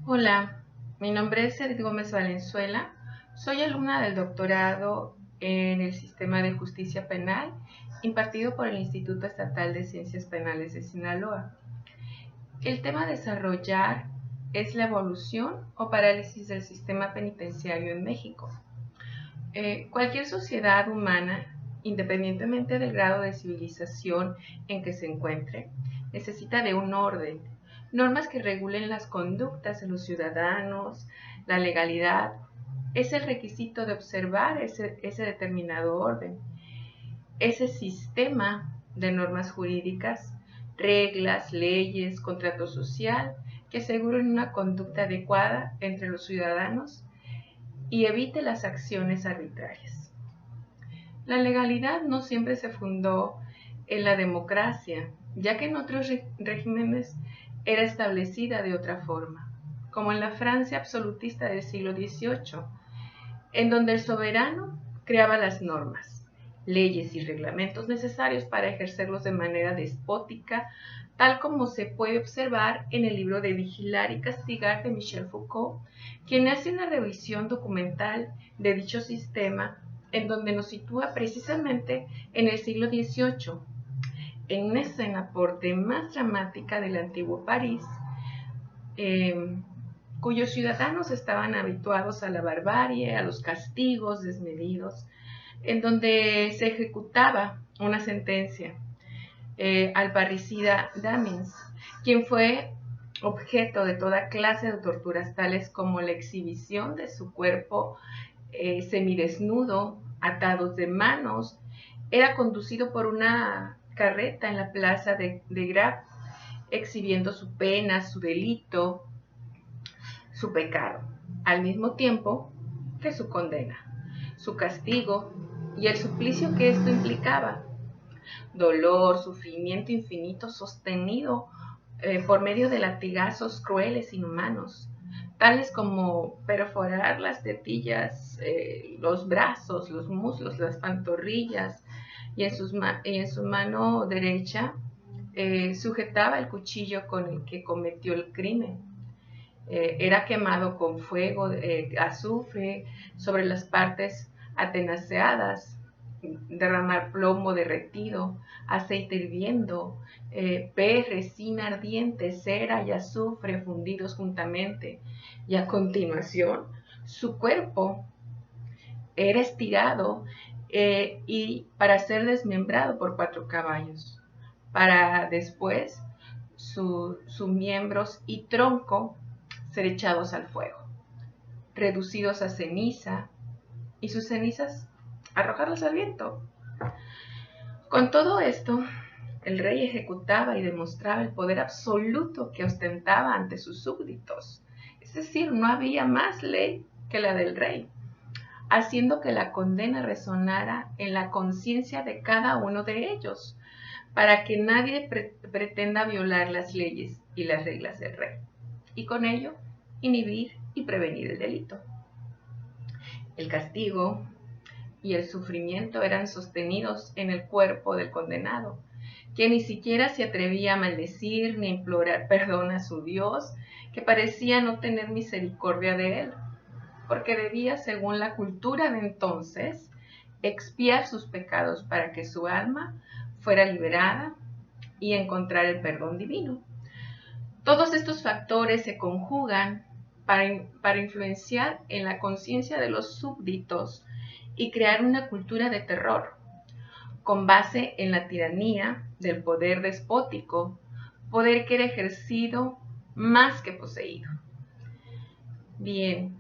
Hola, mi nombre es Edith Gómez Valenzuela. Soy alumna del doctorado en el Sistema de Justicia Penal impartido por el Instituto Estatal de Ciencias Penales de Sinaloa. El tema a desarrollar es la evolución o parálisis del sistema penitenciario en México. Cualquier sociedad humana, independientemente del grado de civilización en que se encuentre, necesita de un orden, normas que regulen las conductas de los ciudadanos, la legalidad. Es el requisito de observar ese determinado orden, ese sistema de normas jurídicas, reglas, leyes, contrato social, que aseguren una conducta adecuada entre los ciudadanos y evite las acciones arbitrarias. La legalidad no siempre se fundó en la democracia, ya que en otros regímenes era establecida de otra forma, como en la Francia absolutista del siglo XVIII, en donde el soberano creaba las normas, leyes y reglamentos necesarios para ejercerlos de manera despótica, tal como se puede observar en el libro de Vigilar y Castigar de Michel Foucault, quien hace una revisión documental de dicho sistema en donde nos sitúa precisamente en el siglo XVIII, en una escena por demás dramática del antiguo París, cuyos ciudadanos estaban habituados a la barbarie, a los castigos desmedidos, en donde se ejecutaba una sentencia al parricida Damins, quien fue objeto de toda clase de torturas tales como la exhibición de su cuerpo semidesnudo, atados de manos. Era conducido por una carreta en la plaza de Grab, exhibiendo su pena, su delito, su pecado, al mismo tiempo que su condena, su castigo y el suplicio que esto implicaba. Dolor, sufrimiento infinito sostenido por medio de latigazos crueles, inhumanos, tales como perforar las tetillas, los brazos, los muslos, las pantorrillas, y en su mano derecha sujetaba el cuchillo con el que cometió el crimen. Era quemado con fuego, azufre, sobre las partes atenaceadas, derramar plomo derretido, aceite hirviendo, pez, resina ardiente, cera y azufre fundidos juntamente. Y a continuación, su cuerpo era estirado y para ser desmembrado por 4 caballos, para después sus miembros y tronco ser echados al fuego, reducidos a ceniza y sus cenizas arrojarlas al viento. Con todo esto, el rey ejecutaba y demostraba el poder absoluto que ostentaba ante sus súbditos. Es decir, no había más ley que la del rey, haciendo que la condena resonara en la conciencia de cada uno de ellos, para que nadie pretenda violar las leyes y las reglas del rey, y con ello inhibir y prevenir el delito. El castigo y el sufrimiento eran sostenidos en el cuerpo del condenado, que ni siquiera se atrevía a maldecir ni a implorar perdón a su Dios, que parecía no tener misericordia de él, porque debía, según la cultura de entonces, expiar sus pecados para que su alma fuera liberada y encontrar el perdón divino. Todos estos factores se conjugan para influenciar en la conciencia de los súbditos y crear una cultura de terror, con base en la tiranía del poder despótico, poder que era ejercido más que poseído. Bien,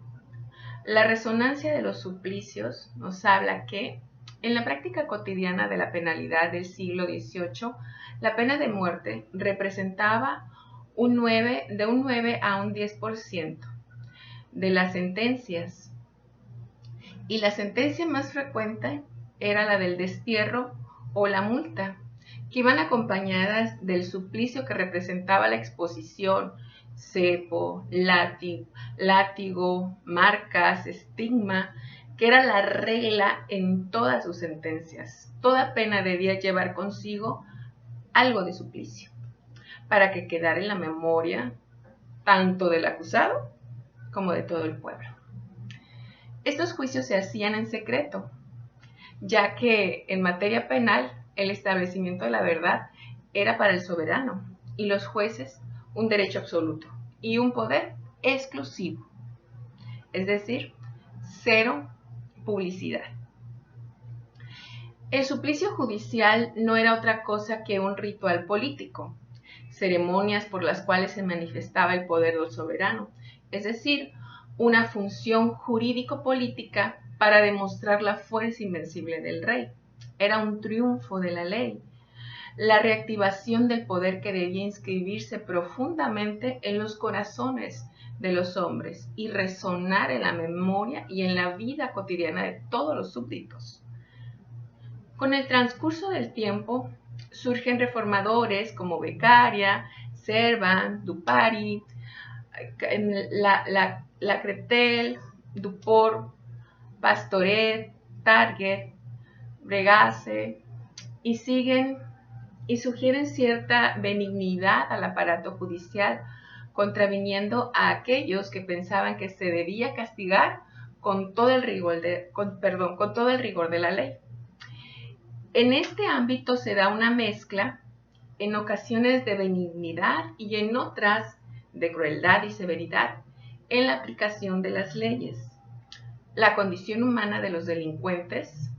la resonancia de los suplicios nos habla que en la práctica cotidiana de la penalidad del siglo XVIII, la pena de muerte representaba de un 9 a un 10% de las sentencias, y la sentencia más frecuente era la del destierro o la multa, que iban acompañadas del suplicio que representaba la exposición, cepo, látigo, marcas, estigma, que era la regla en todas sus sentencias. Toda pena debía llevar consigo algo de suplicio, para que quedara en la memoria tanto del acusado como de todo el pueblo. Estos juicios se hacían en secreto, ya que en materia penal el establecimiento de la verdad era para el soberano y los jueces un derecho absoluto y un poder exclusivo, es decir, cero publicidad. El suplicio judicial no era otra cosa que un ritual político, ceremonias por las cuales se manifestaba el poder del soberano, es decir, una función jurídico-política para demostrar la fuerza invencible del rey. Era un triunfo de la ley, la reactivación del poder que debía inscribirse profundamente en los corazones de los hombres y resonar en la memoria y en la vida cotidiana de todos los súbditos. Con el transcurso del tiempo surgen reformadores como Beccaria, Servan, Duparry, Lacretelle, Duport, Pastoret, Target, Bregasse, y sugieren cierta benignidad al aparato judicial, contraviniendo a aquellos que pensaban que se debía castigar con todo el rigor de la ley. En este ámbito se da una mezcla, en ocasiones de benignidad y en otras de crueldad y severidad en la aplicación de las leyes. La condición humana de los delincuentes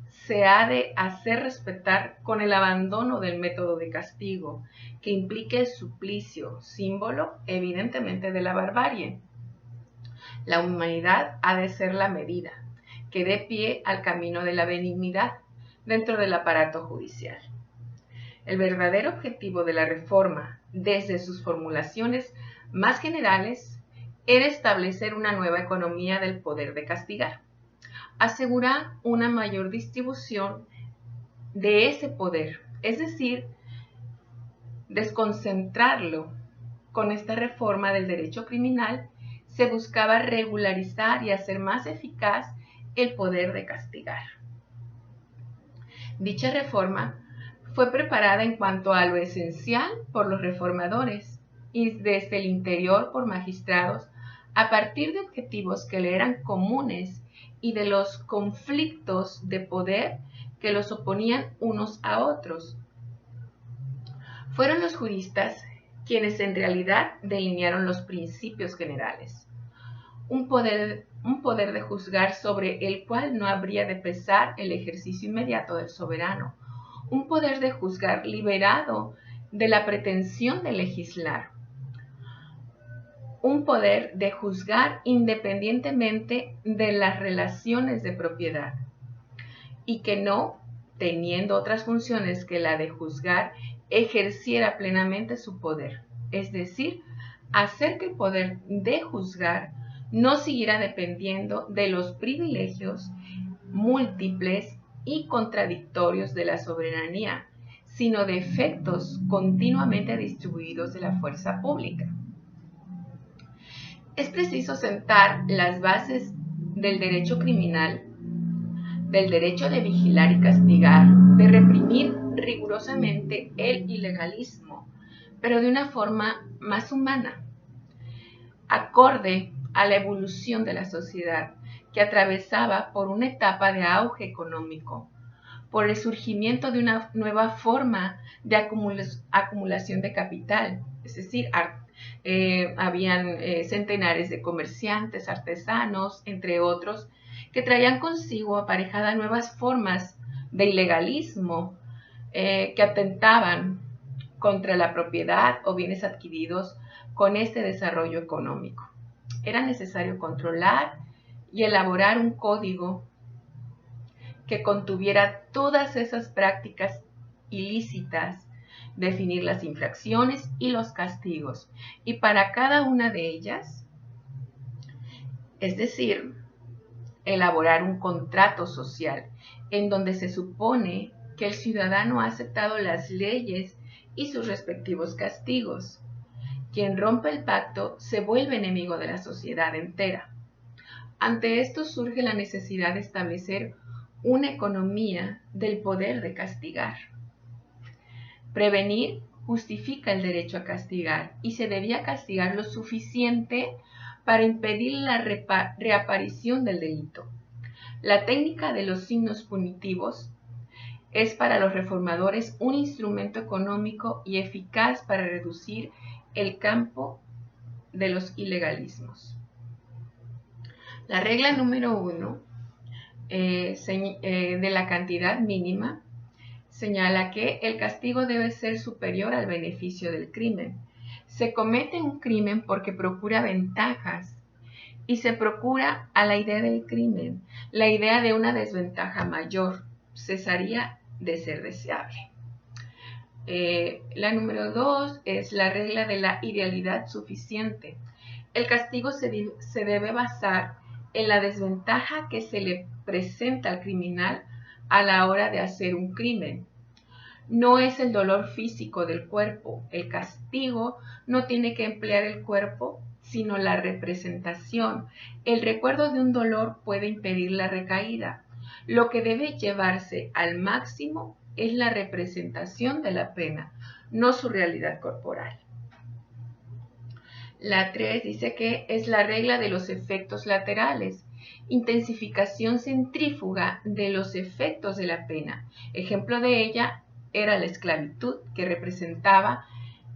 se ha de hacer respetar con el abandono del método de castigo, que implique el suplicio, símbolo evidentemente de la barbarie. La humanidad ha de ser la medida, que dé pie al camino de la benignidad dentro del aparato judicial. El verdadero objetivo de la reforma, desde sus formulaciones más generales, era establecer una nueva economía del poder de castigar, asegurar una mayor distribución de ese poder, es decir, desconcentrarlo. Con esta reforma del derecho criminal se buscaba regularizar y hacer más eficaz el poder de castigar. Dicha reforma fue preparada en cuanto a lo esencial por los reformadores y desde el interior por magistrados a partir de objetivos que le eran comunes y de los conflictos de poder que los oponían unos a otros. Fueron los juristas quienes en realidad delinearon los principios generales. Un poder de juzgar sobre el cual no habría de pesar el ejercicio inmediato del soberano. Un poder de juzgar liberado de la pretensión de legislar. Un poder de juzgar independientemente de las relaciones de propiedad y que no, teniendo otras funciones que la de juzgar, ejerciera plenamente su poder, es decir, hacer que el poder de juzgar no siguiera dependiendo de los privilegios múltiples y contradictorios de la soberanía, sino de efectos continuamente distribuidos de la fuerza pública. Es preciso sentar las bases del derecho criminal, del derecho de vigilar y castigar, de reprimir rigurosamente el ilegalismo, pero de una forma más humana, acorde a la evolución de la sociedad que atravesaba por una etapa de auge económico, por el surgimiento de una nueva forma de acumulación de capital, es decir, habían centenares de comerciantes, artesanos, entre otros, que traían consigo aparejadas nuevas formas de ilegalismo que atentaban contra la propiedad o bienes adquiridos con este desarrollo económico. Era necesario controlar y elaborar un código que contuviera todas esas prácticas ilícitas, definir las infracciones y los castigos, y para cada una de ellas, es decir, elaborar un contrato social en donde se supone que el ciudadano ha aceptado las leyes y sus respectivos castigos. Quien rompe el pacto se vuelve enemigo de la sociedad entera. Ante esto surge la necesidad de establecer una economía del poder de castigar. Prevenir justifica el derecho a castigar y se debía castigar lo suficiente para impedir la reaparición del delito. La técnica de los signos punitivos es para los reformadores un instrumento económico y eficaz para reducir el campo de los ilegalismos. La regla número 1 de la cantidad mínima señala que el castigo debe ser superior al beneficio del crimen. Se comete un crimen porque procura ventajas y se procura a la idea del crimen, la idea de una desventaja mayor, cesaría de ser deseable. La número 2 es la regla de la idealidad suficiente. El castigo se debe basar en la desventaja que se le presenta al criminal a la hora de hacer un crimen. No es el dolor físico del cuerpo. El castigo no tiene que emplear el cuerpo, sino la representación. El recuerdo de un dolor puede impedir la recaída. Lo que debe llevarse al máximo es la representación de la pena, no su realidad corporal. La 3 dice que es la regla de los efectos laterales, intensificación centrífuga de los efectos de la pena. Ejemplo de ella era la esclavitud, que representaba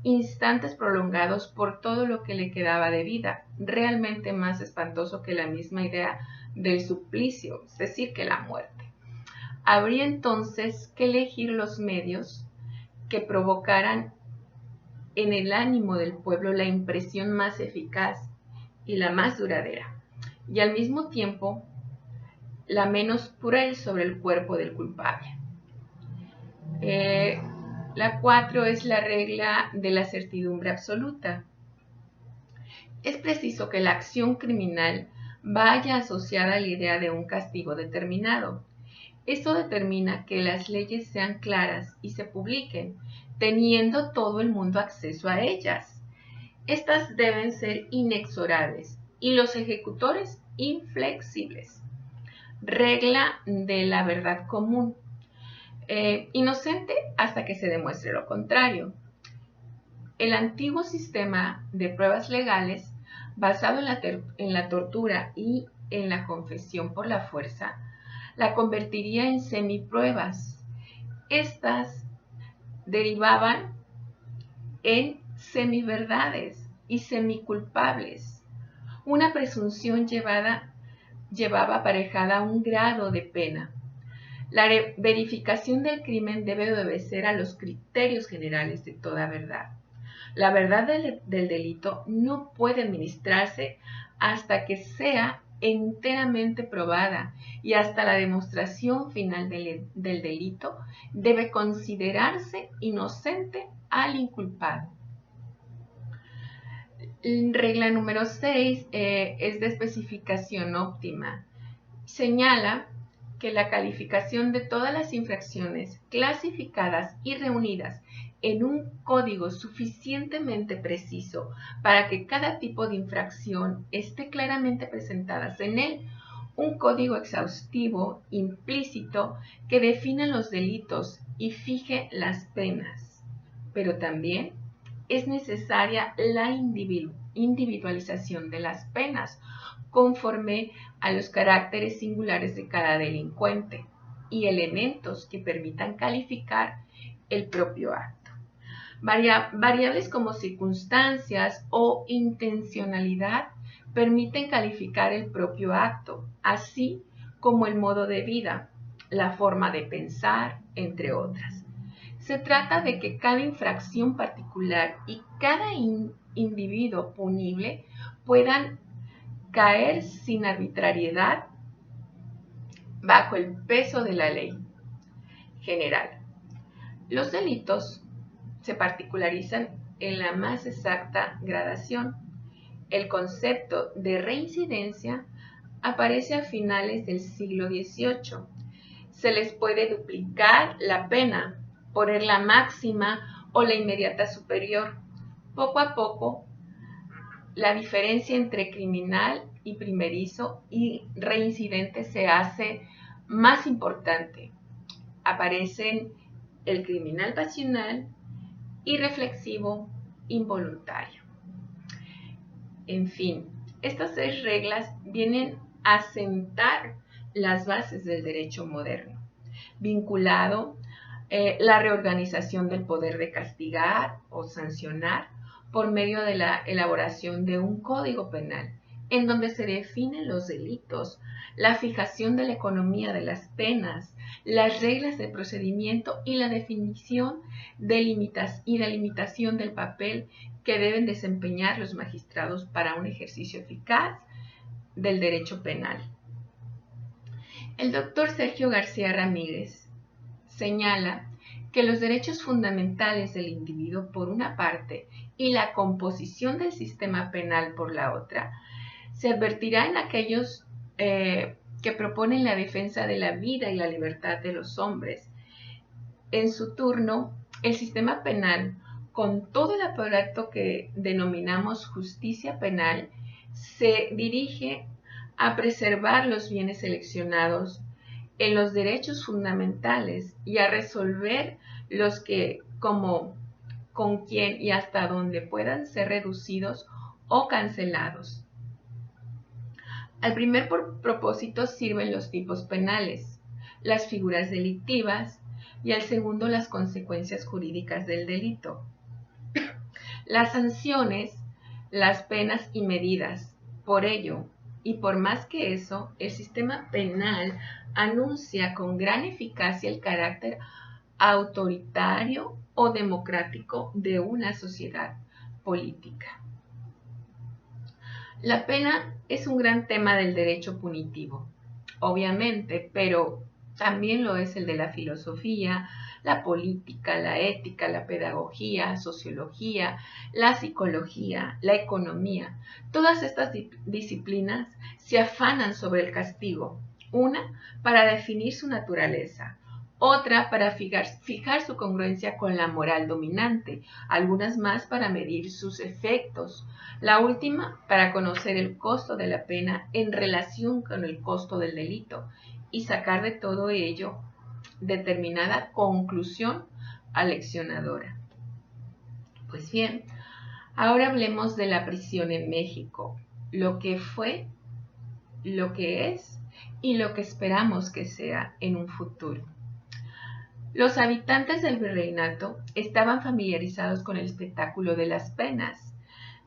instantes prolongados por todo lo que le quedaba de vida, realmente más espantoso que la misma idea del suplicio, es decir, que la muerte. Habría entonces que elegir los medios que provocaran en el ánimo del pueblo la impresión más eficaz y la más duradera, y al mismo tiempo la menos cruel sobre el cuerpo del culpable. La 4 es la regla de la certidumbre absoluta. Es preciso que la acción criminal vaya asociada a la idea de un castigo determinado. Esto determina que las leyes sean claras y se publiquen, teniendo todo el mundo acceso a ellas. Estas deben ser inexorables y los ejecutores inflexibles. Regla de la verdad común. Inocente hasta que se demuestre lo contrario. El antiguo sistema de pruebas legales, basado en la tortura y en la confesión por la fuerza, la convertiría en semipruebas. Estas derivaban en semiverdades y semiculpables. Una presunción llevaba aparejada un grado de pena. La verificación del crimen debe obedecer a los criterios generales de toda verdad. La verdad del delito no puede administrarse hasta que sea enteramente probada y hasta la demostración final del delito debe considerarse inocente al inculpado. Regla número 6 es de especificación óptima. Señala que la calificación de todas las infracciones clasificadas y reunidas en un código suficientemente preciso para que cada tipo de infracción esté claramente presentada en él, un código exhaustivo, implícito, que defina los delitos y fije las penas. Pero también es necesaria la individualización de las penas, conforme a los caracteres singulares de cada delincuente y elementos que permitan calificar el propio acto. Variables como circunstancias o intencionalidad permiten calificar el propio acto, así como el modo de vida, la forma de pensar, entre otras. Se trata de que cada infracción particular y cada individuo punible puedan caer sin arbitrariedad bajo el peso de la ley general. Los delitos se particularizan en la más exacta gradación. El concepto de reincidencia aparece a finales del siglo XVIII. Se les puede duplicar la pena, poner la máxima o la inmediata superior. Poco a poco, la diferencia entre criminal y primerizo y reincidente se hace más importante. Aparecen el criminal pasional irreflexivo, involuntario. En fin, estas 6 reglas vienen a sentar las bases del derecho moderno, vinculado la reorganización del poder de castigar o sancionar por medio de la elaboración de un código penal, en donde se definen los delitos, la fijación de la economía de las penas, las reglas de procedimiento y la definición y delimitación del papel que deben desempeñar los magistrados para un ejercicio eficaz del derecho penal. El doctor Sergio García Ramírez señala que los derechos fundamentales del individuo por una parte y la composición del sistema penal por la otra se advertirá en aquellos que proponen la defensa de la vida y la libertad de los hombres. En su turno, el sistema penal, con todo el aparato que denominamos justicia penal, se dirige a preservar los bienes seleccionados en los derechos fundamentales y a resolver los que, como, con quién y hasta dónde puedan ser reducidos o cancelados. Al primer propósito sirven los tipos penales, las figuras delictivas y al segundo las consecuencias jurídicas del delito. Las sanciones, las penas y medidas. Por ello, y por más que eso, el sistema penal anuncia con gran eficacia el carácter autoritario o democrático de una sociedad política. La pena es un gran tema del derecho punitivo, obviamente, pero también lo es el de la filosofía, la política, la ética, la pedagogía, sociología, la psicología, la economía. Todas estas disciplinas se afanan sobre el castigo, una para definir su naturaleza, otra para fijar su congruencia con la moral dominante, algunas más para medir sus efectos, la última para conocer el costo de la pena en relación con el costo del delito y sacar de todo ello determinada conclusión aleccionadora. Pues bien, ahora hablemos de la prisión en México, lo que fue, lo que es y lo que esperamos que sea en un futuro. Los habitantes del virreinato estaban familiarizados con el espectáculo de las penas.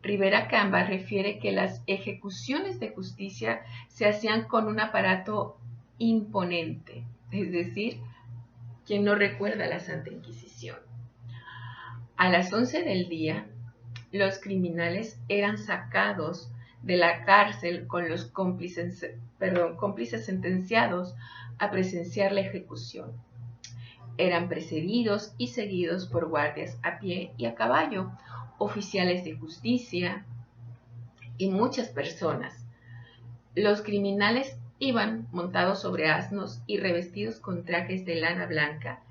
Rivera Camba refiere que las ejecuciones de justicia se hacían con un aparato imponente, es decir, quien no recuerda la Santa Inquisición. A las 11 del día, los criminales eran sacados de la cárcel con los cómplices sentenciados a presenciar la ejecución. Eran precedidos y seguidos por guardias a pie y a caballo, oficiales de justicia y muchas personas. Los criminales iban montados sobre asnos y revestidos con trajes de lana blanca.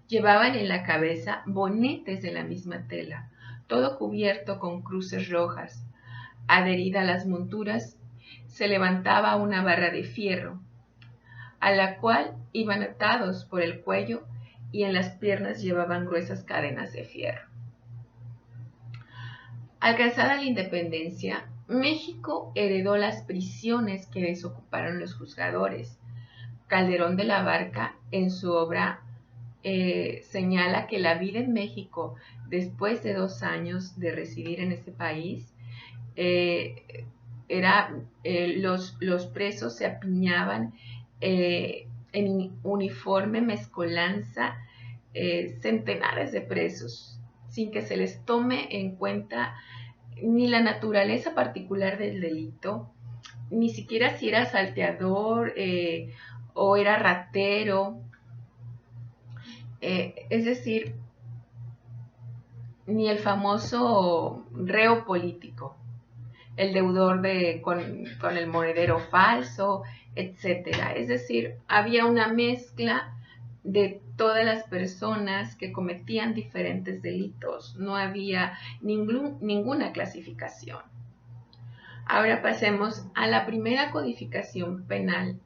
Llevaban en la cabeza bonetes de la misma tela, todo cubierto con cruces rojas. Adherida a las monturas se levantaba una barra de fierro, a la cual iban atados por el cuello y en las piernas llevaban gruesas cadenas de fierro. Alcanzada la independencia, México heredó las prisiones que desocuparon los juzgadores. Calderón de la Barca, en su obra, señala que la vida en México, después de 2 años de residir en este país, los presos se apiñaban en uniforme mezcolanza, centenares de presos, sin que se les tome en cuenta ni la naturaleza particular del delito, ni siquiera si era salteador o era ratero, es decir, ni el famoso reo político, el deudor con el monedero falso, etcétera. Es decir, había una mezcla de todas las personas que cometían diferentes delitos. No había ninguna clasificación. Ahora pasemos a la primera codificación penal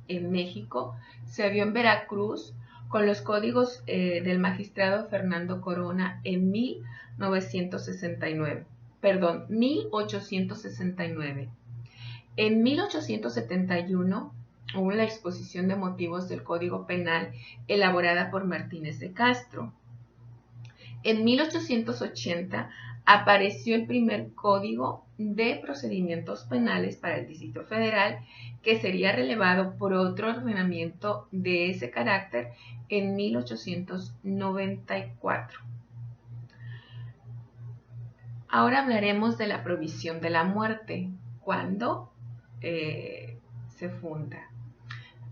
en México. Se vio en Veracruz con los códigos del magistrado Fernando Corona en 1869. En 1871 hubo la exposición de motivos del Código Penal elaborada por Martínez de Castro. En 1880 apareció el primer Código de Procedimientos Penales para el Distrito Federal, que sería relevado por otro ordenamiento de ese carácter en 1894. Ahora hablaremos de la provisión de la muerte, cuando se funda.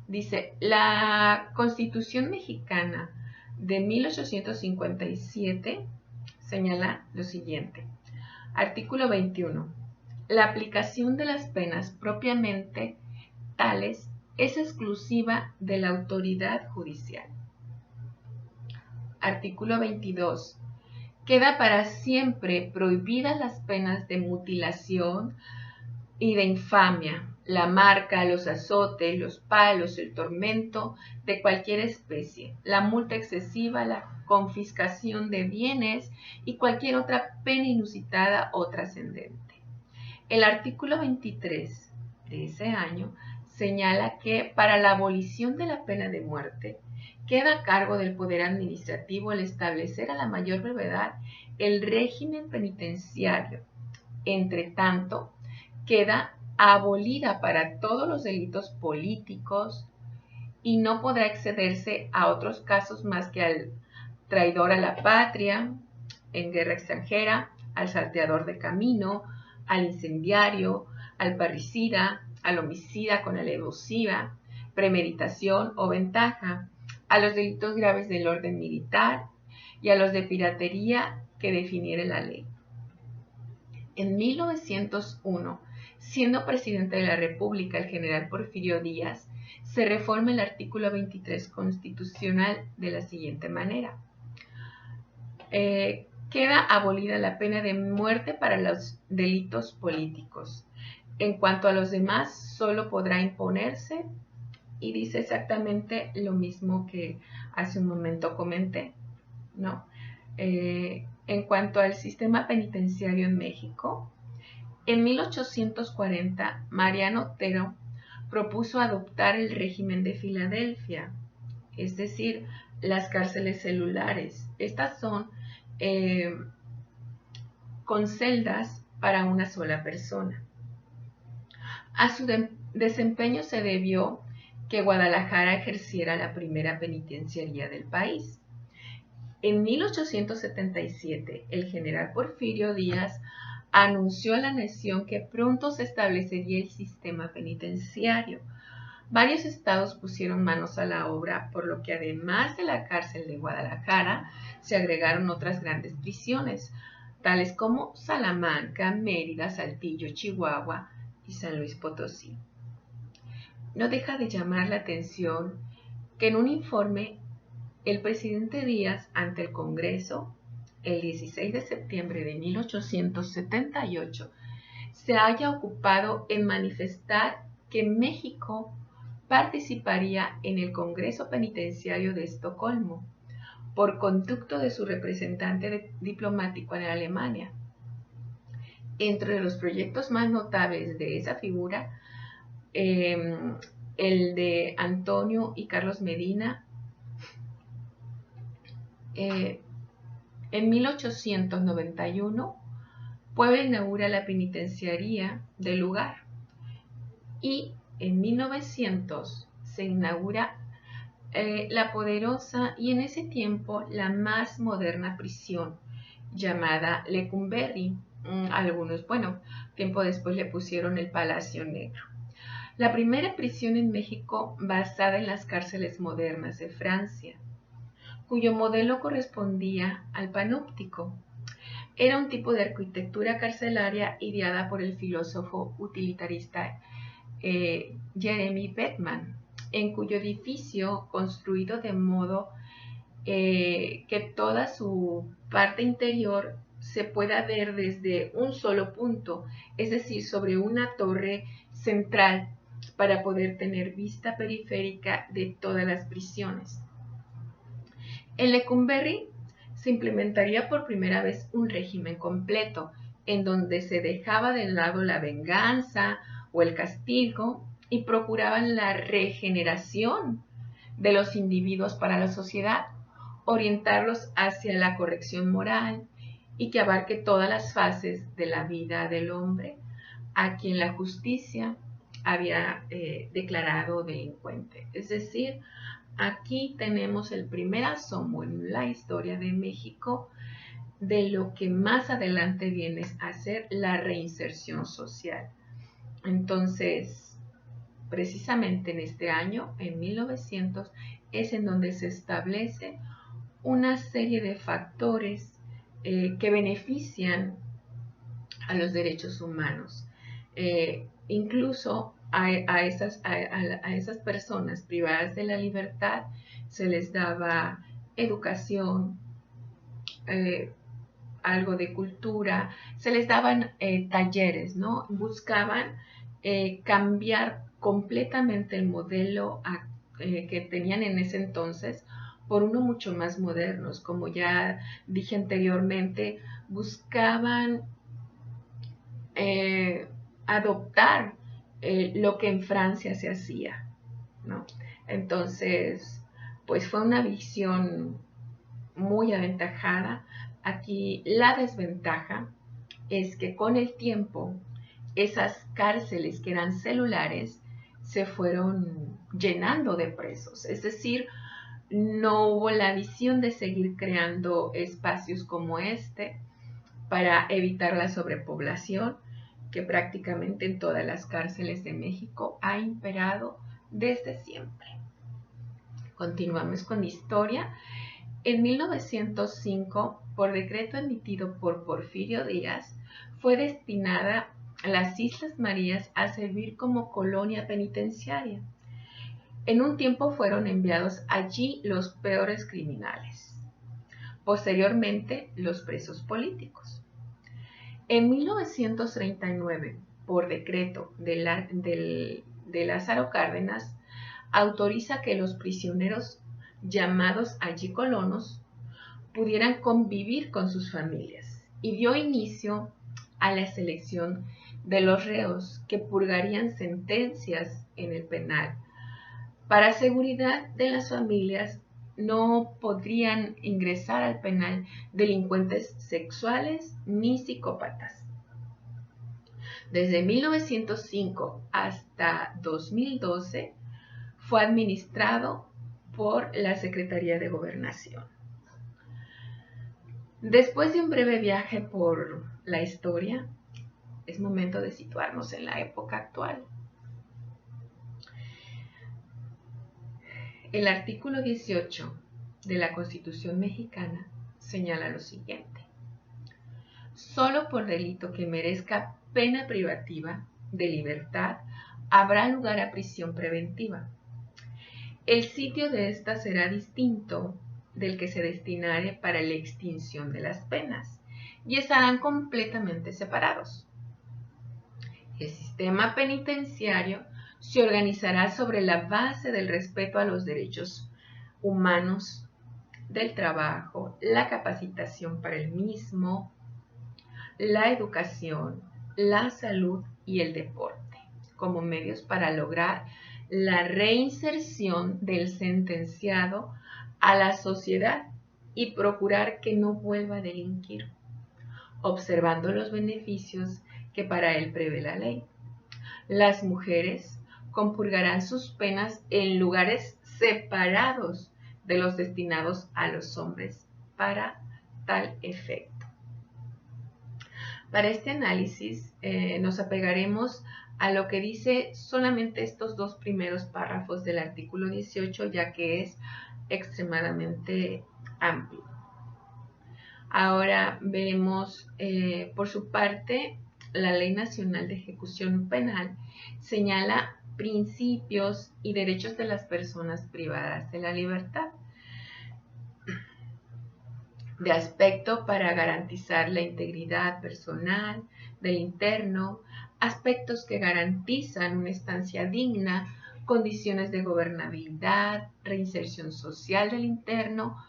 Dice, la Constitución Mexicana de 1857 señala lo siguiente. Artículo 21. La aplicación de las penas propiamente tales es exclusiva de la autoridad judicial. Artículo 22. Queda para siempre prohibidas las penas de mutilación y de infamia, la marca, los azotes, los palos, el tormento de cualquier especie, la multa excesiva, la confiscación de bienes y cualquier otra pena inusitada o trascendente. El artículo 23 de ese año señala que para la abolición de la pena de muerte queda a cargo del Poder Administrativo el establecer a la mayor brevedad el régimen penitenciario. Entre tanto, queda abolida para todos los delitos políticos y no podrá excederse a otros casos más que al traidor a la patria en guerra extranjera, al salteador de camino, al incendiario, al parricida, al homicida con alevosía, premeditación o ventaja, a los delitos graves del orden militar y a los de piratería que definiere la ley. En 1901, siendo presidente de la República el general Porfirio Díaz, se reforma el artículo 23 constitucional de la siguiente manera. Queda abolida la pena de muerte para los delitos políticos. En cuanto a los demás, solo podrá imponerse, y dice exactamente lo mismo que hace un momento comenté, ¿no? En cuanto al sistema penitenciario en México, en 1840, Mariano Otero propuso adoptar el régimen de Filadelfia, es decir, las cárceles celulares. Estas son con celdas para una sola persona. A su desempeño se debió que Guadalajara ejerciera la primera penitenciaría del país. En 1877, el general Porfirio Díaz anunció a la nación que pronto se establecería el sistema penitenciario. Varios estados pusieron manos a la obra, por lo que además de la cárcel de Guadalajara, se agregaron otras grandes prisiones, tales como Salamanca, Mérida, Saltillo, Chihuahua y San Luis Potosí. No deja de llamar la atención que en un informe, el presidente Díaz ante el Congreso, el 16 de septiembre de 1878, se haya ocupado en manifestar que México participaría en el Congreso Penitenciario de Estocolmo por conducto de su representante diplomático en Alemania. Entre los proyectos más notables de esa figura, el de Antonio y Carlos Medina, en 1891, Puebla inaugura la penitenciaría del lugar y en 1900 se inaugura la poderosa y en ese tiempo la más moderna prisión llamada Lecumberri. Algunos, tiempo después le pusieron el Palacio Negro. La primera prisión en México basada en las cárceles modernas de Francia, cuyo modelo correspondía al panóptico. Era un tipo de arquitectura carcelaria ideada por el filósofo utilitarista Jeremy Bentham, en cuyo edificio, construido de modo que toda su parte interior se pueda ver desde un solo punto, es decir, sobre una torre central, para poder tener vista periférica de todas las prisiones. En Lecumberri se implementaría por primera vez un régimen completo, en donde se dejaba de lado la venganza o el castigo y procuraban la regeneración de los individuos para la sociedad, orientarlos hacia la corrección moral y que abarque todas las fases de la vida del hombre a quien la justicia había declarado delincuente. Es decir, aquí tenemos el primer asomo en la historia de México de lo que más adelante viene a ser la reinserción social. Entonces, precisamente en este año, en 1900, es en donde se establece una serie de factores que benefician a los derechos humanos. Incluso a esas personas privadas de la libertad se les daba educación, algo de cultura, se les daban talleres, ¿no? Buscaban cambiar completamente el modelo que tenían en ese entonces por uno mucho más modernos. Como ya dije anteriormente, buscaban adoptar lo que en Francia se hacía, ¿no? Entonces, pues fue una visión muy aventajada. Aquí la desventaja es que con el tiempo esas cárceles que eran celulares se fueron llenando de presos, es decir, no hubo la visión de seguir creando espacios como este para evitar la sobrepoblación que prácticamente en todas las cárceles de México ha imperado desde siempre. Continuamos con la historia. En 1905, por decreto emitido por Porfirio Díaz, fue destinada a las Islas Marías a servir como colonia penitenciaria. En un tiempo fueron enviados allí los peores criminales, posteriormente los presos políticos. En 1939, por decreto de Lázaro Cárdenas, autoriza que los prisioneros llamados allí colonos pudieran convivir con sus familias y dio inicio a la selección de los reos que purgarían sentencias en el penal. Para seguridad de las familias, no podrían ingresar al penal delincuentes sexuales ni psicópatas. Desde 1905 hasta 2012 fue administrado por la Secretaría de Gobernación. Después de un breve viaje por la historia, es momento de situarnos en la época actual. El artículo 18 de la Constitución mexicana señala lo siguiente: solo por delito que merezca pena privativa de libertad habrá lugar a prisión preventiva. El sitio de esta será distinto del que se destinare para la extinción de las penas y estarán completamente separados. El sistema penitenciario se organizará sobre la base del respeto a los derechos humanos, del trabajo, la capacitación para el mismo, la educación, la salud y el deporte, como medios para lograr la reinserción del sentenciado a la sociedad y procurar que no vuelva a delinquir, observando los beneficios que para él prevé la ley. Las mujeres compurgarán sus penas en lugares separados de los destinados a los hombres para tal efecto. Para este análisis nos apegaremos a lo que dice solamente estos dos primeros párrafos del artículo 18, ya que es extremadamente amplio. Ahora veremos, por su parte, la Ley Nacional de Ejecución Penal señala principios y derechos de las personas privadas de la libertad, de aspecto para garantizar la integridad personal del interno, aspectos que garantizan una estancia digna, condiciones de gobernabilidad, reinserción social del interno,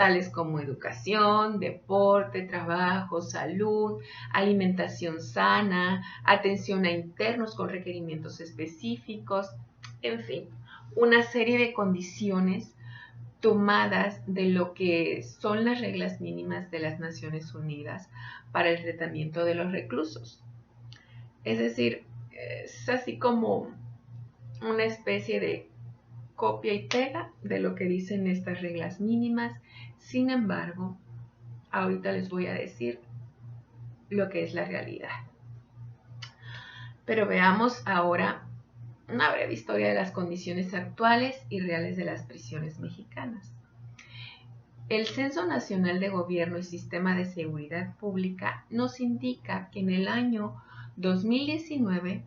tales como educación, deporte, trabajo, salud, alimentación sana, atención a internos con requerimientos específicos, en fin, una serie de condiciones tomadas de lo que son las reglas mínimas de las Naciones Unidas para el tratamiento de los reclusos. Es decir, es así como una especie de copia y pega de lo que dicen estas reglas mínimas. Sin embargo, ahorita les voy a decir lo que es la realidad. Pero veamos ahora una breve historia de las condiciones actuales y reales de las prisiones mexicanas. El Censo Nacional de Gobierno y Sistema de Seguridad Pública nos indica que en el año 2019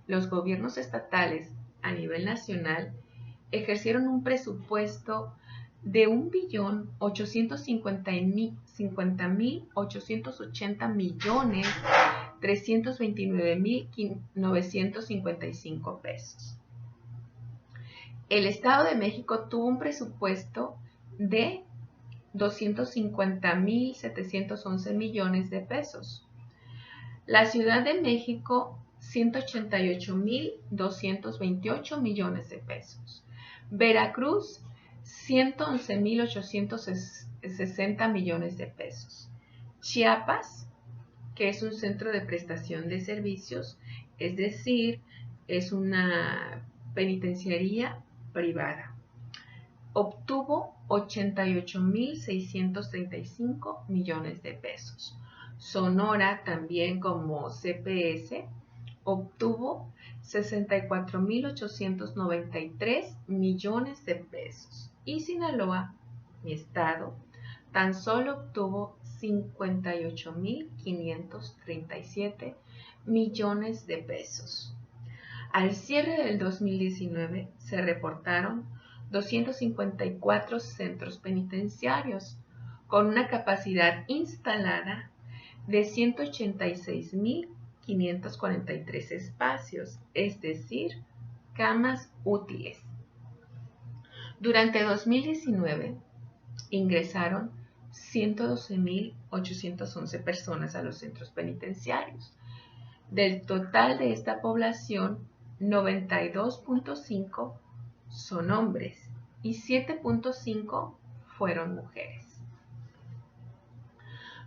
los gobiernos estatales a nivel nacional ejercieron un presupuesto de 1.850.329.955 pesos. El Estado de México tuvo un presupuesto de 250.711 millones de pesos. La Ciudad de México, 188.228 millones de pesos. Veracruz, 111.860 millones de pesos. Chiapas, que es un centro de prestación de servicios, es decir, es una penitenciaría privada, obtuvo 88.635 millones de pesos. Sonora, también como CPS, obtuvo 64.893 millones de pesos. Y Sinaloa, mi estado, tan solo obtuvo 58.537 millones de pesos. Al cierre del 2019 se reportaron 254 centros penitenciarios con una capacidad instalada de 186.543 espacios, es decir, camas útiles. Durante 2019 ingresaron 112.811 personas a los centros penitenciarios. Del total de esta población, 92.5 son hombres y 7.5 fueron mujeres.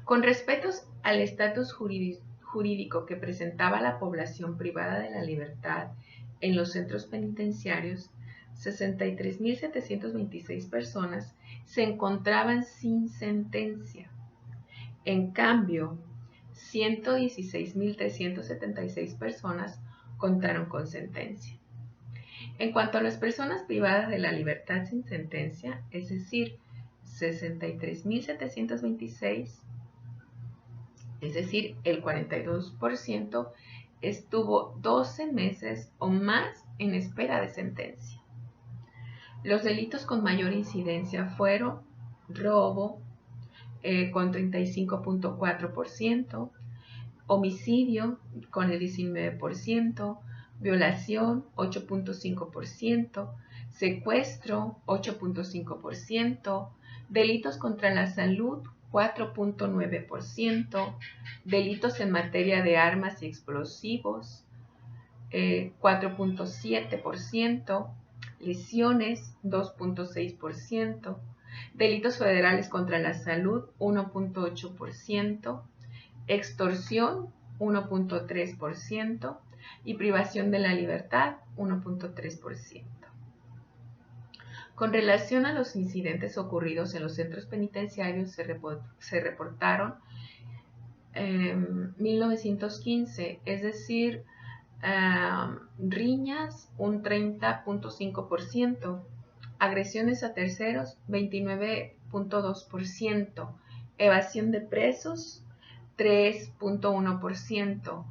Con respecto al estatus jurídico que presentaba la población privada de la libertad en los centros penitenciarios, 63.726 personas se encontraban sin sentencia. En cambio, 116.376 personas contaron con sentencia. En cuanto a las personas privadas de la libertad sin sentencia, es decir, 63.726, es decir, el 42%, estuvo 12 meses o más en espera de sentencia. Los delitos con mayor incidencia fueron robo, con 35.4%, homicidio con el 19%, violación 8.5%, secuestro 8.5%, delitos contra la salud 4.9%, delitos en materia de armas y explosivos 4.7%, lesiones 2.6%, delitos federales contra la salud 1.8%, extorsión 1.3% y privación de la libertad 1.3%. Con relación a los incidentes ocurridos en los centros penitenciarios, se reportaron 1915, es decir, riñas un 30.5%, agresiones a terceros 29.2%, evasión de presos 3.1%,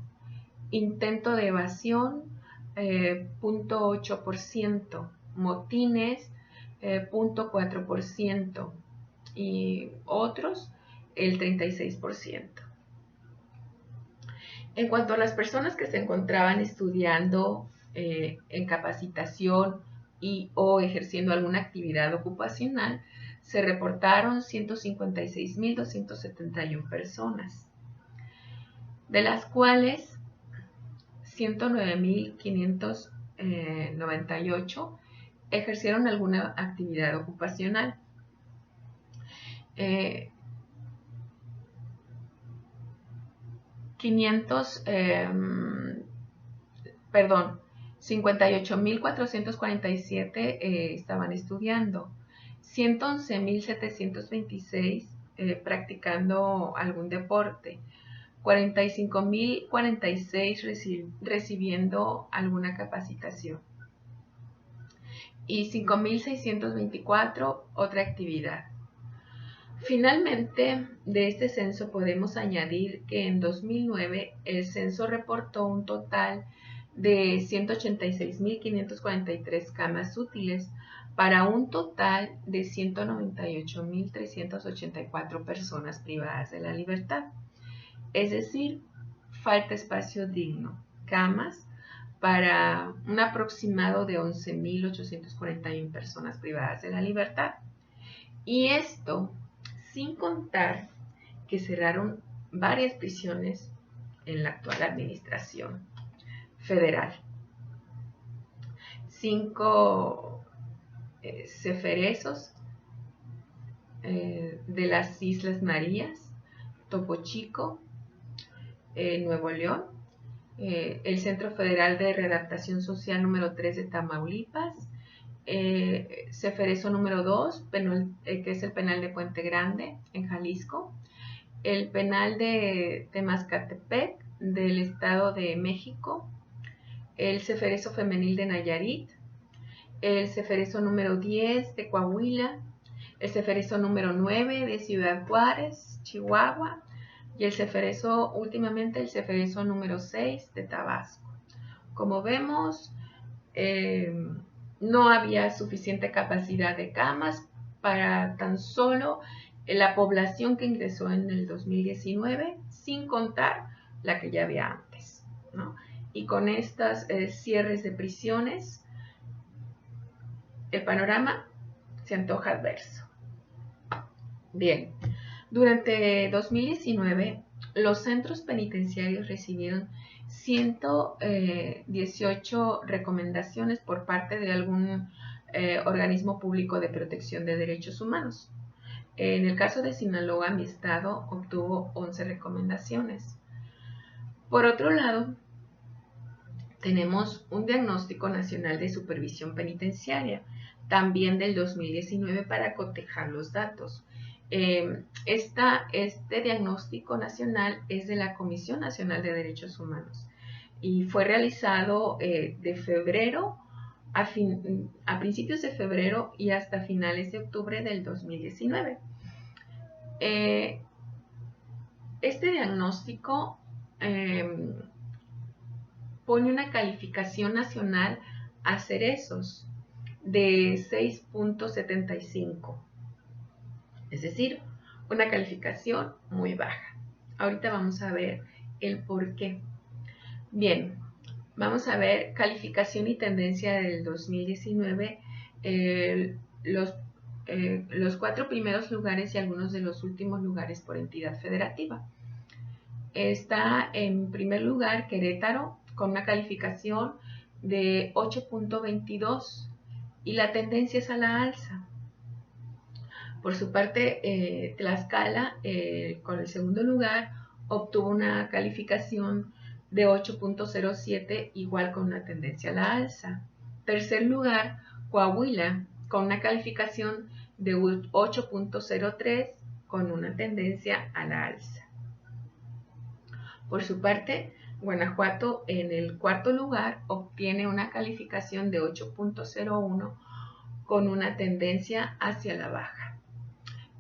intento de evasión 0.8%, motines 0.4% y otros el 36%. En cuanto a las personas que se encontraban estudiando en capacitación y o ejerciendo alguna actividad ocupacional, se reportaron 156.271 personas, de las cuales 109.598 ejercieron alguna actividad ocupacional. 58.447 estaban estudiando, 111.726 practicando algún deporte, 45.046 recibiendo alguna capacitación y 5.624 otra actividad. Finalmente, de este censo podemos añadir que en 2009 el censo reportó un total de 186.543 camas útiles para un total de 198.384 personas privadas de la libertad. Es decir, falta espacio digno, camas, para un aproximado de 11.841 personas privadas de la libertad. Y esto sin contar que cerraron varias prisiones en la actual administración federal. 5 ceferezos de las Islas Marías, Topo Chico, Nuevo León, el Centro Federal de Readaptación Social número 3 de Tamaulipas, Ceferezo número 2, que es el penal de Puente Grande, en Jalisco, el penal de Temascatepec, del Estado de México, el Ceferezo Femenil de Nayarit, el Ceferezo número 10 de Coahuila, el Ceferezo número 9 de Ciudad Juárez, Chihuahua, y últimamente el Ceferezo número 6 de Tabasco. Como vemos, no había suficiente capacidad de camas para tan solo la población que ingresó en el 2019, sin contar la que ya había antes, ¿no? Y con estos cierres de prisiones, el panorama se antoja adverso. Bien, durante 2019, los centros penitenciarios recibieron 118 recomendaciones por parte de algún organismo público de protección de derechos humanos. En el caso de Sinaloa, mi estado obtuvo 11 recomendaciones. Por otro lado, tenemos un diagnóstico nacional de supervisión penitenciaria, también del 2019, para cotejar los datos. Este diagnóstico nacional es de la Comisión Nacional de Derechos Humanos y fue realizado de febrero a principios de febrero y hasta finales de octubre del 2019. Este diagnóstico pone una calificación nacional a cerezos de 6.75. Es decir, una calificación muy baja. Ahorita vamos a ver el por qué. Bien, vamos a ver calificación y tendencia del 2019, los 4 primeros lugares y algunos de los últimos lugares por entidad federativa. Está en primer lugar Querétaro con una calificación de 8.22 y la tendencia es a la alza. Por su parte, Tlaxcala, con el segundo lugar, obtuvo una calificación de 8.07, igual con una tendencia a la alza. Tercer lugar, Coahuila, con una calificación de 8.03, con una tendencia a la alza. Por su parte, Guanajuato, en el cuarto lugar, obtiene una calificación de 8.01, con una tendencia hacia la baja.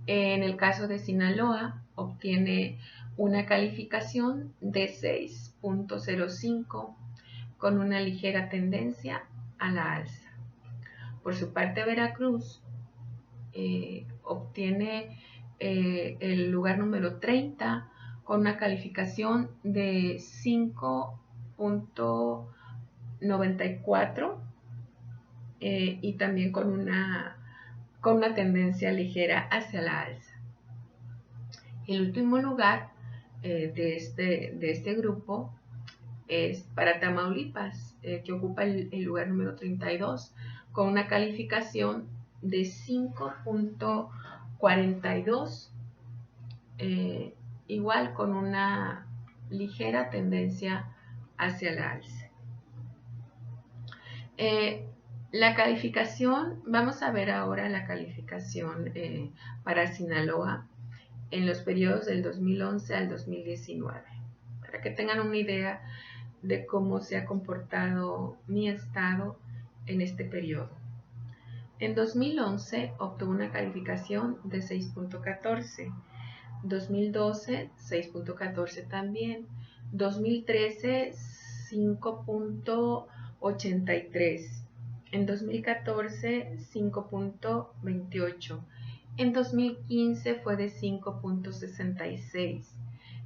En el caso de Sinaloa, obtiene una calificación de 6.05 con una ligera tendencia a la alza. Por su parte, Veracruz obtiene el lugar número 30 con una calificación de 5.94 y también con una con una tendencia ligera hacia la alza. El último lugar de este grupo es para Tamaulipas, que ocupa el lugar número 32, con una calificación de 5.42, igual con una ligera tendencia hacia la alza. La calificación, vamos a ver ahora la calificación para Sinaloa en los periodos del 2011 al 2019, para que tengan una idea de cómo se ha comportado mi estado en este periodo. En 2011 obtuvo una calificación de 6.14, 2012 6.14 también, 2013 5.83, en 2014 5.28, en 2015 fue de 5.66,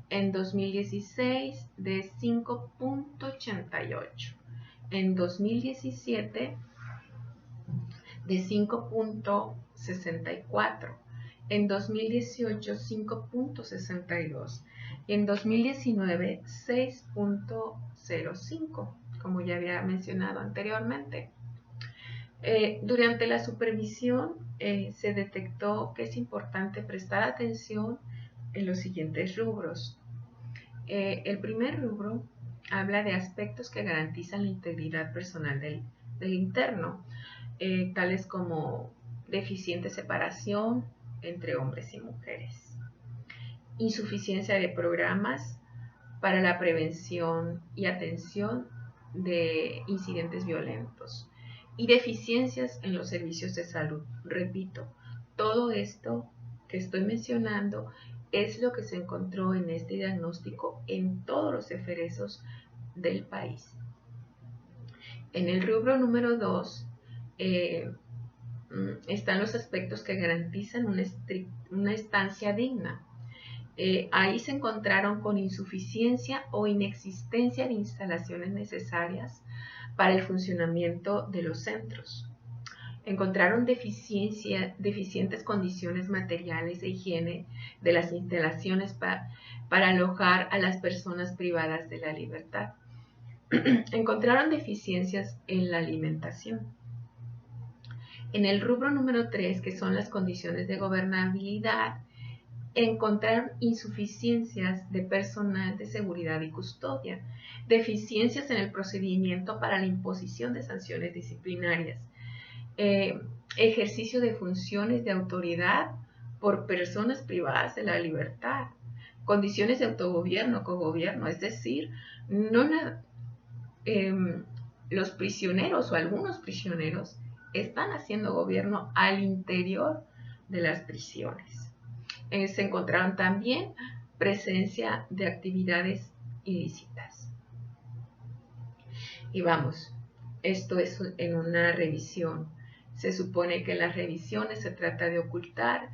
en 2016 de 5.88, en 2017 de 5.64, en 2018 5.62 y en 2019 6.05, como ya había mencionado anteriormente. Durante la supervisión se detectó que es importante prestar atención en los siguientes rubros. El primer rubro habla de aspectos que garantizan la integridad personal del interno, tales como deficiente separación entre hombres y mujeres, insuficiencia de programas para la prevención y atención de incidentes violentos y deficiencias en los servicios de salud. Repito, todo esto que estoy mencionando es lo que se encontró en este diagnóstico en todos los eferesos del país. En el rubro número 2 están los aspectos que garantizan una estancia digna. Ahí se encontraron con insuficiencia o inexistencia de instalaciones necesarias para el funcionamiento de los centros. Encontraron deficientes condiciones materiales de higiene de las instalaciones para alojar a las personas privadas de la libertad. Encontraron deficiencias en la alimentación. En el rubro número 3, que son las condiciones de gobernabilidad, encontraron insuficiencias de personal de seguridad y custodia, deficiencias en el procedimiento para la imposición de sanciones disciplinarias, ejercicio de funciones de autoridad por personas privadas de la libertad, condiciones de autogobierno, cogobierno, es decir, los prisioneros o algunos prisioneros están haciendo gobierno al interior de las prisiones. Se encontraron también presencia de actividades ilícitas. Y vamos, esto es en una revisión. Se supone que en las revisiones se trata de ocultar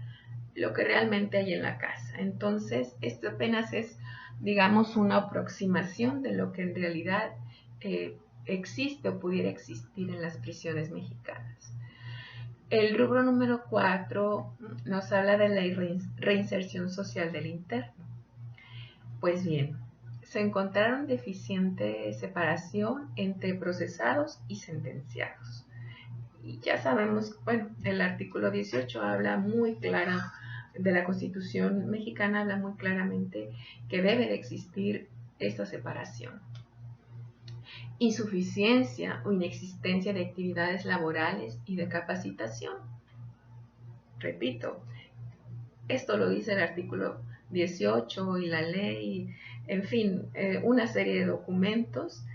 lo que realmente hay en la casa. Entonces, esto apenas es, digamos, una aproximación de lo que en realidad existe o pudiera existir en las prisiones mexicanas. El rubro número 4 nos habla de la reinserción social del interno. Pues bien, se encontraron deficiente separación entre procesados y sentenciados. Y ya sabemos, bueno, el artículo 18 habla muy clara de la Constitución mexicana, habla muy claramente que debe de existir esta separación. Insuficiencia o inexistencia de actividades laborales y de capacitación. Repito, esto lo dice el artículo 18 y la ley, en fin, una serie de documentos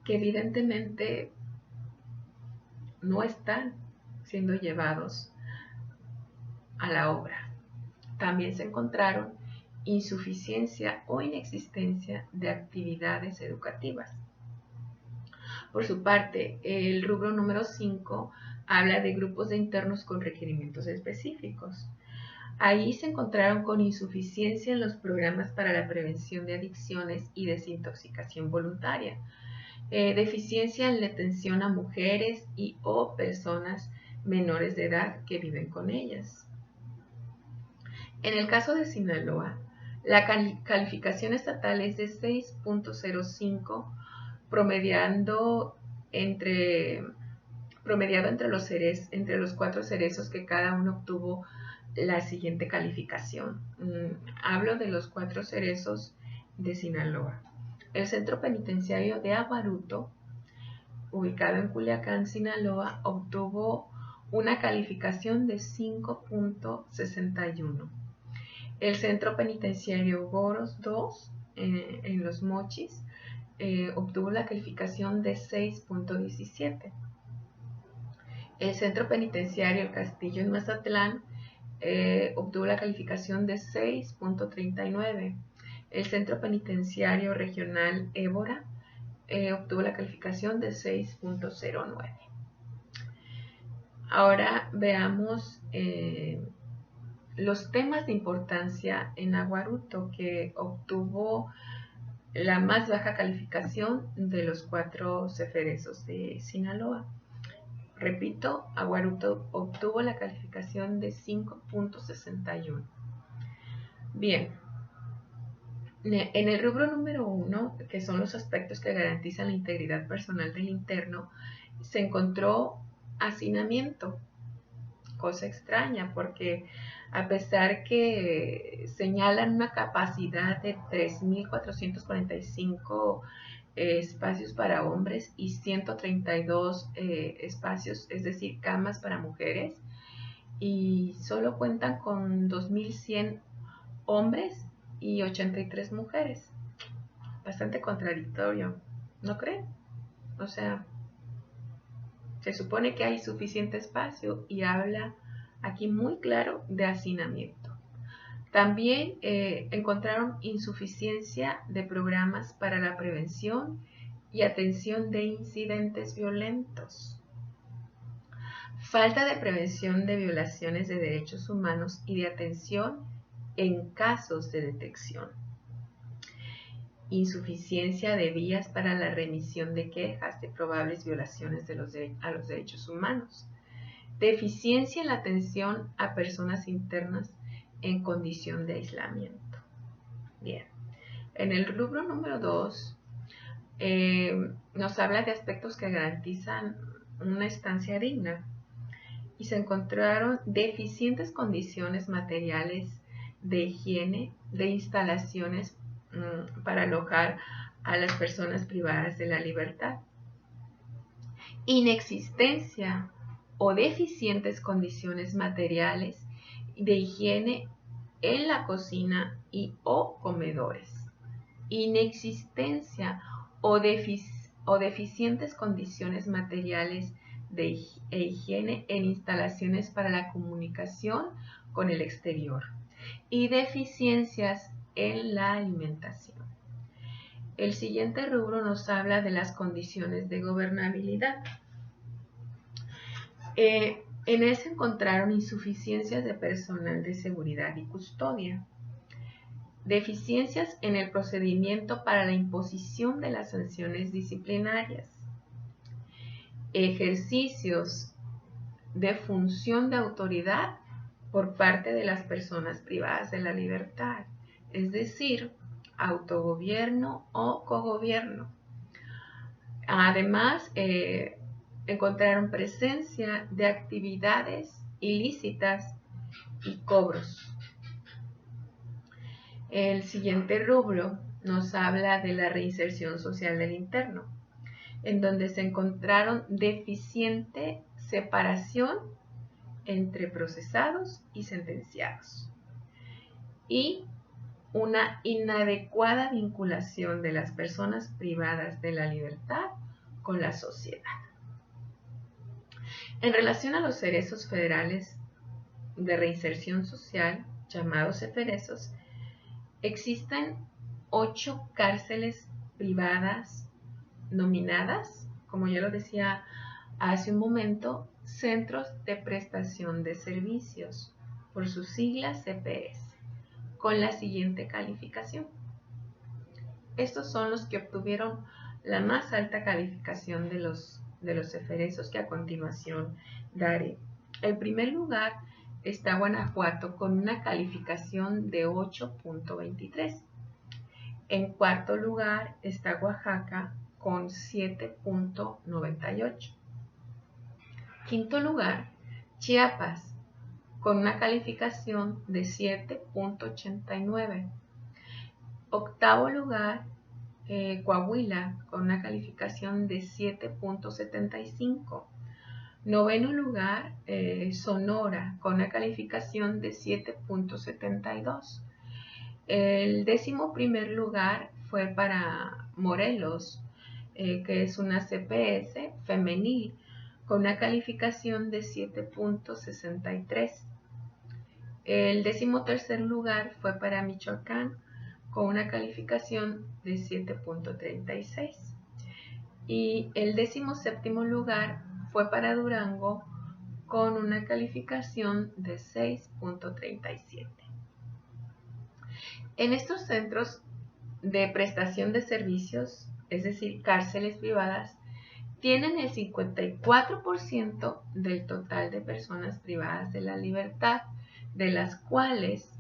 que evidentemente no están siendo llevados a la obra. También se encontraron insuficiencia o inexistencia de actividades educativas. Por su parte, el rubro número 5 habla de grupos de internos con requerimientos específicos. Ahí se encontraron con insuficiencia en los programas para la prevención de adicciones y desintoxicación voluntaria, deficiencia en la atención a mujeres y o personas menores de edad que viven con ellas. En el caso de Sinaloa, la calificación estatal es de 6.05, promediado entre los 4 cerezos que cada uno obtuvo la siguiente calificación. Hablo de los 4 cerezos de Sinaloa. El centro penitenciario de Aguaruto, ubicado en Culiacán, Sinaloa, obtuvo una calificación de 5.61. El centro penitenciario Goros 2, en Los Mochis, obtuvo la calificación de 6.17. El centro penitenciario El Castillo en Mazatlán obtuvo la calificación de 6.39. El centro penitenciario regional Évora obtuvo la calificación de 6.09. Ahora veamos los temas de importancia en Aguaruto, que obtuvo la más baja calificación de los 4 ceferezos de Sinaloa. Repito, Aguaruto obtuvo la calificación de 5.61. Bien, en el rubro número 1, que son los aspectos que garantizan la integridad personal del interno, se encontró hacinamiento, cosa extraña porque a pesar que señalan una capacidad de 3.445 espacios para hombres y 132 espacios, es decir, camas para mujeres, y solo cuentan con 2.100 hombres y 83 mujeres. Bastante contradictorio, ¿no creen? O sea, se supone que hay suficiente espacio y habla aquí muy claro de hacinamiento. También encontraron insuficiencia de programas para la prevención y atención de incidentes violentos. Falta de prevención de violaciones de derechos humanos y de atención en casos de detección. Insuficiencia de vías para la remisión de quejas de probables violaciones a los derechos humanos. Deficiencia en la atención a personas internas en condición de aislamiento. Bien, en el rubro número 2 nos habla de aspectos que garantizan una estancia digna y se encontraron deficientes condiciones materiales de higiene, de instalaciones para alojar a las personas privadas de la libertad. Inexistencia o deficientes condiciones materiales de higiene en la cocina y o comedores. Inexistencia o deficientes condiciones materiales de higiene en instalaciones para la comunicación con el exterior. Y deficiencias en la alimentación. El siguiente rubro nos habla de las condiciones de gobernabilidad. En él se encontraron insuficiencias de personal de seguridad y custodia, deficiencias en el procedimiento para la imposición de las sanciones disciplinarias, ejercicios de función de autoridad por parte de las personas privadas de la libertad, es decir, autogobierno o cogobierno. Además, encontraron presencia de actividades ilícitas y cobros. El siguiente rubro nos habla de la reinserción social del interno, en donde se encontraron deficiente separación entre procesados y sentenciados y una inadecuada vinculación de las personas privadas de la libertad con la sociedad. En relación a los cerezos federales de reinserción social, llamados ceferezos, existen 8 cárceles privadas nominadas, como ya lo decía hace un momento, Centros de Prestación de Servicios, por sus siglas CPS, con la siguiente calificación. Estos son los que obtuvieron la más alta calificación de los ceferezos que a continuación daré. En primer lugar está Guanajuato con una calificación de 8.23. En cuarto lugar está Oaxaca con 7.98. Quinto lugar, Chiapas con una calificación de 7.89. Octavo lugar, Coahuila con una calificación de 7.75. Noveno lugar, Sonora con una calificación de 7.72. El 11º lugar fue para Morelos, que es una CPS femenil con una calificación de 7.63. El 13º lugar fue para Michoacán con una calificación de 7.36. Y el 17º lugar fue para Durango con una calificación de 6.37. En estos centros de prestación de servicios, es decir, cárceles privadas, tienen el 54% del total de personas privadas de la libertad, de las cuales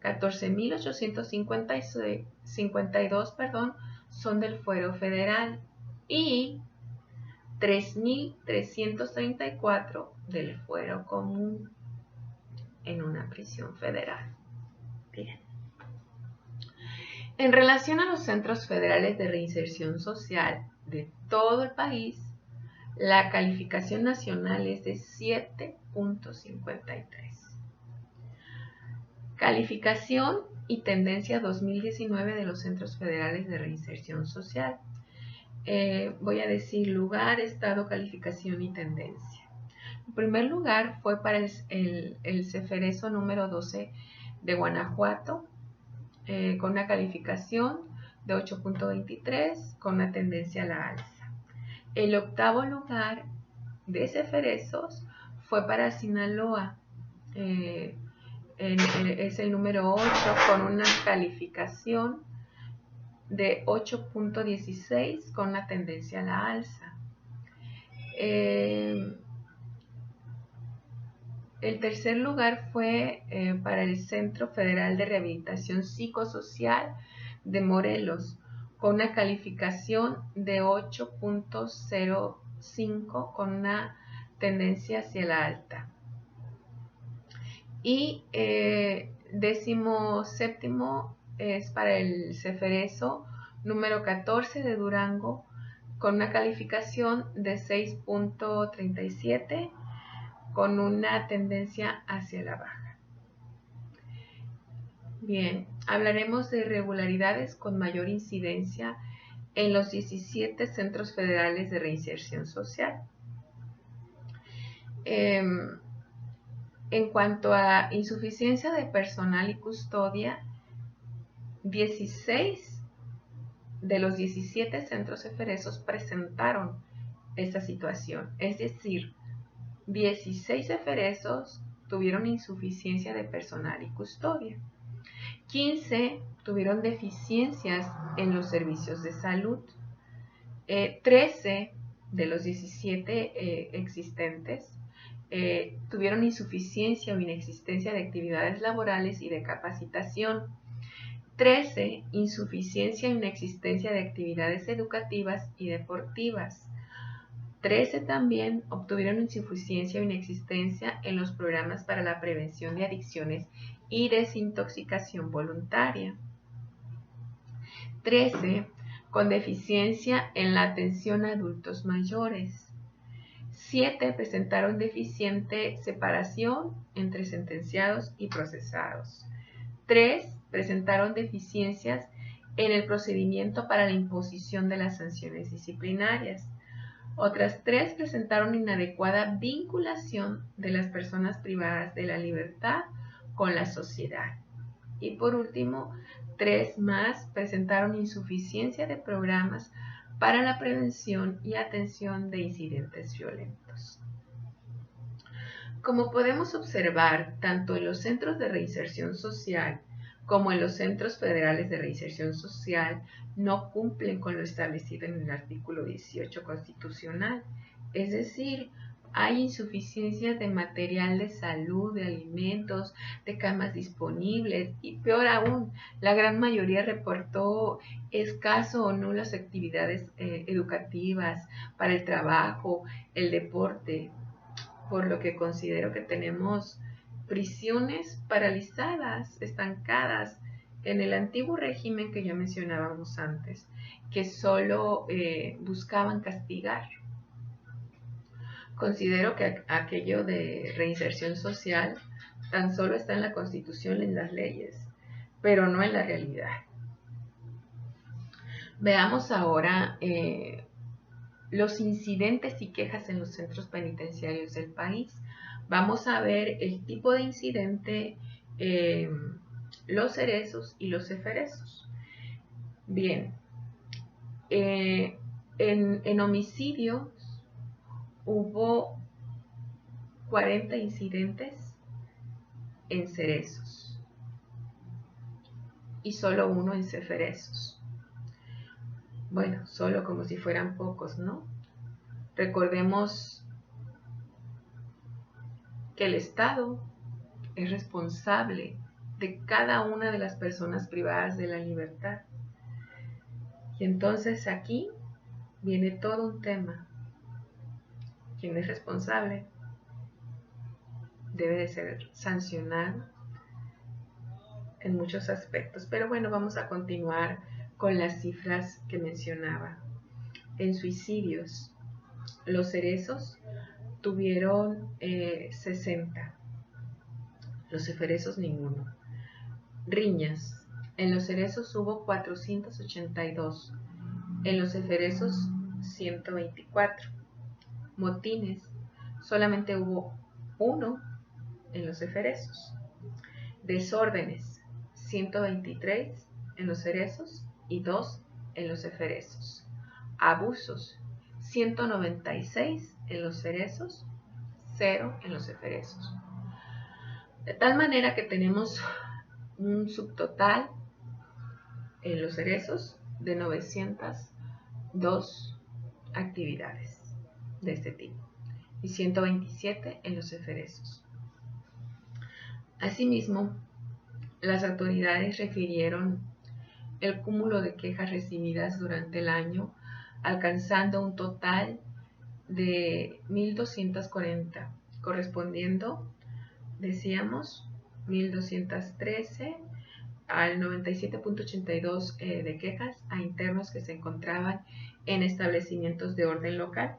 14.852 son del fuero federal y 3.334 del fuero común en una prisión federal. Bien. En relación a los centros federales de reinserción social de todo el país, la calificación nacional es de 7.53. Calificación y tendencia 2019 de los centros federales de reinserción social. Voy a decir lugar, estado, calificación y tendencia. En primer lugar fue para el Ceferezo número 12 de Guanajuato, con una calificación de 8.23 con una tendencia a la alza. El octavo lugar de Ceferezos fue para Sinaloa, es el número 8 con una calificación de 8.16 con una tendencia a la alza. El tercer lugar fue para el Centro Federal de Rehabilitación Psicosocial de Morelos, con una calificación de 8.05 con una tendencia hacia la alta. Y 17º es para el Ceferezo número 14 de Durango, con una calificación de 6.37 con una tendencia hacia la baja. Bien, hablaremos de irregularidades con mayor incidencia en los 17 centros federales de reinserción social. En cuanto a insuficiencia de personal y custodia, 16 de los 17 centros ceferezos presentaron esta situación, es decir, 16 ceferezos tuvieron insuficiencia de personal y custodia. 15 tuvieron deficiencias en los servicios de salud. 13 de los 17 existentes tuvieron insuficiencia o inexistencia de actividades laborales y de capacitación. 13 insuficiencia o inexistencia de actividades educativas y deportivas. 13 también obtuvieron insuficiencia o inexistencia en los programas para la prevención de adicciones y desintoxicación voluntaria. 13 con deficiencia en la atención a adultos mayores. 7 presentaron deficiente separación entre sentenciados y procesados. 3 presentaron deficiencias en el procedimiento para la imposición de las sanciones disciplinarias. Otras 3 presentaron inadecuada vinculación de las personas privadas de la libertad con la sociedad. Y por último, 3 más presentaron insuficiencia de programas para la prevención y atención de incidentes violentos. Como podemos observar, tanto en los centros de reinserción social como en los centros federales de reinserción social no cumplen con lo establecido en el artículo 18 constitucional, es decir, Hay insuficiencia de material de salud, de alimentos, de camas disponibles y peor aún, la gran mayoría reportó escaso o nulas actividades educativas para el trabajo, el deporte, por lo que considero que tenemos prisiones paralizadas, estancadas en el antiguo régimen que ya mencionábamos antes, que solo buscaban castigar. Considero que aquello de reinserción social tan solo está en la Constitución y en las leyes, pero no en la realidad. Veamos ahora los incidentes y quejas en los centros penitenciarios del país. Vamos a ver el tipo de incidente, los cerezos y los ceferezos. Bien, en homicidios hubo 40 incidentes en cerezos y solo uno en ceferezos. Bueno, solo como si fueran pocos, ¿no? Recordemos que el Estado es responsable de cada una de las personas privadas de la libertad. Y entonces aquí viene todo un tema. ¿Quién es responsable? Debe de ser sancionado en muchos aspectos. Pero bueno, vamos a continuar con las cifras que mencionaba. En suicidios, los cerezos tuvieron 60, los ceferezos ninguno. Riñas, en los cerezos hubo 482, en los ceferezos 124. Motines, solamente hubo uno en los ceferezos. Desórdenes, 123 en los cerezos y 2 en los ceferezos. Abusos, 196 en los cerezos, 0 en los ceferezos. De tal manera que tenemos un subtotal en los cerezos de 902 actividades de este tipo y 127 en los ceferezos. Asimismo, las autoridades refirieron el cúmulo de quejas recibidas durante el año, alcanzando un total de 1.240, correspondiendo, decíamos, 1.213 al 97.82 de quejas a internos que se encontraban en establecimientos de orden local.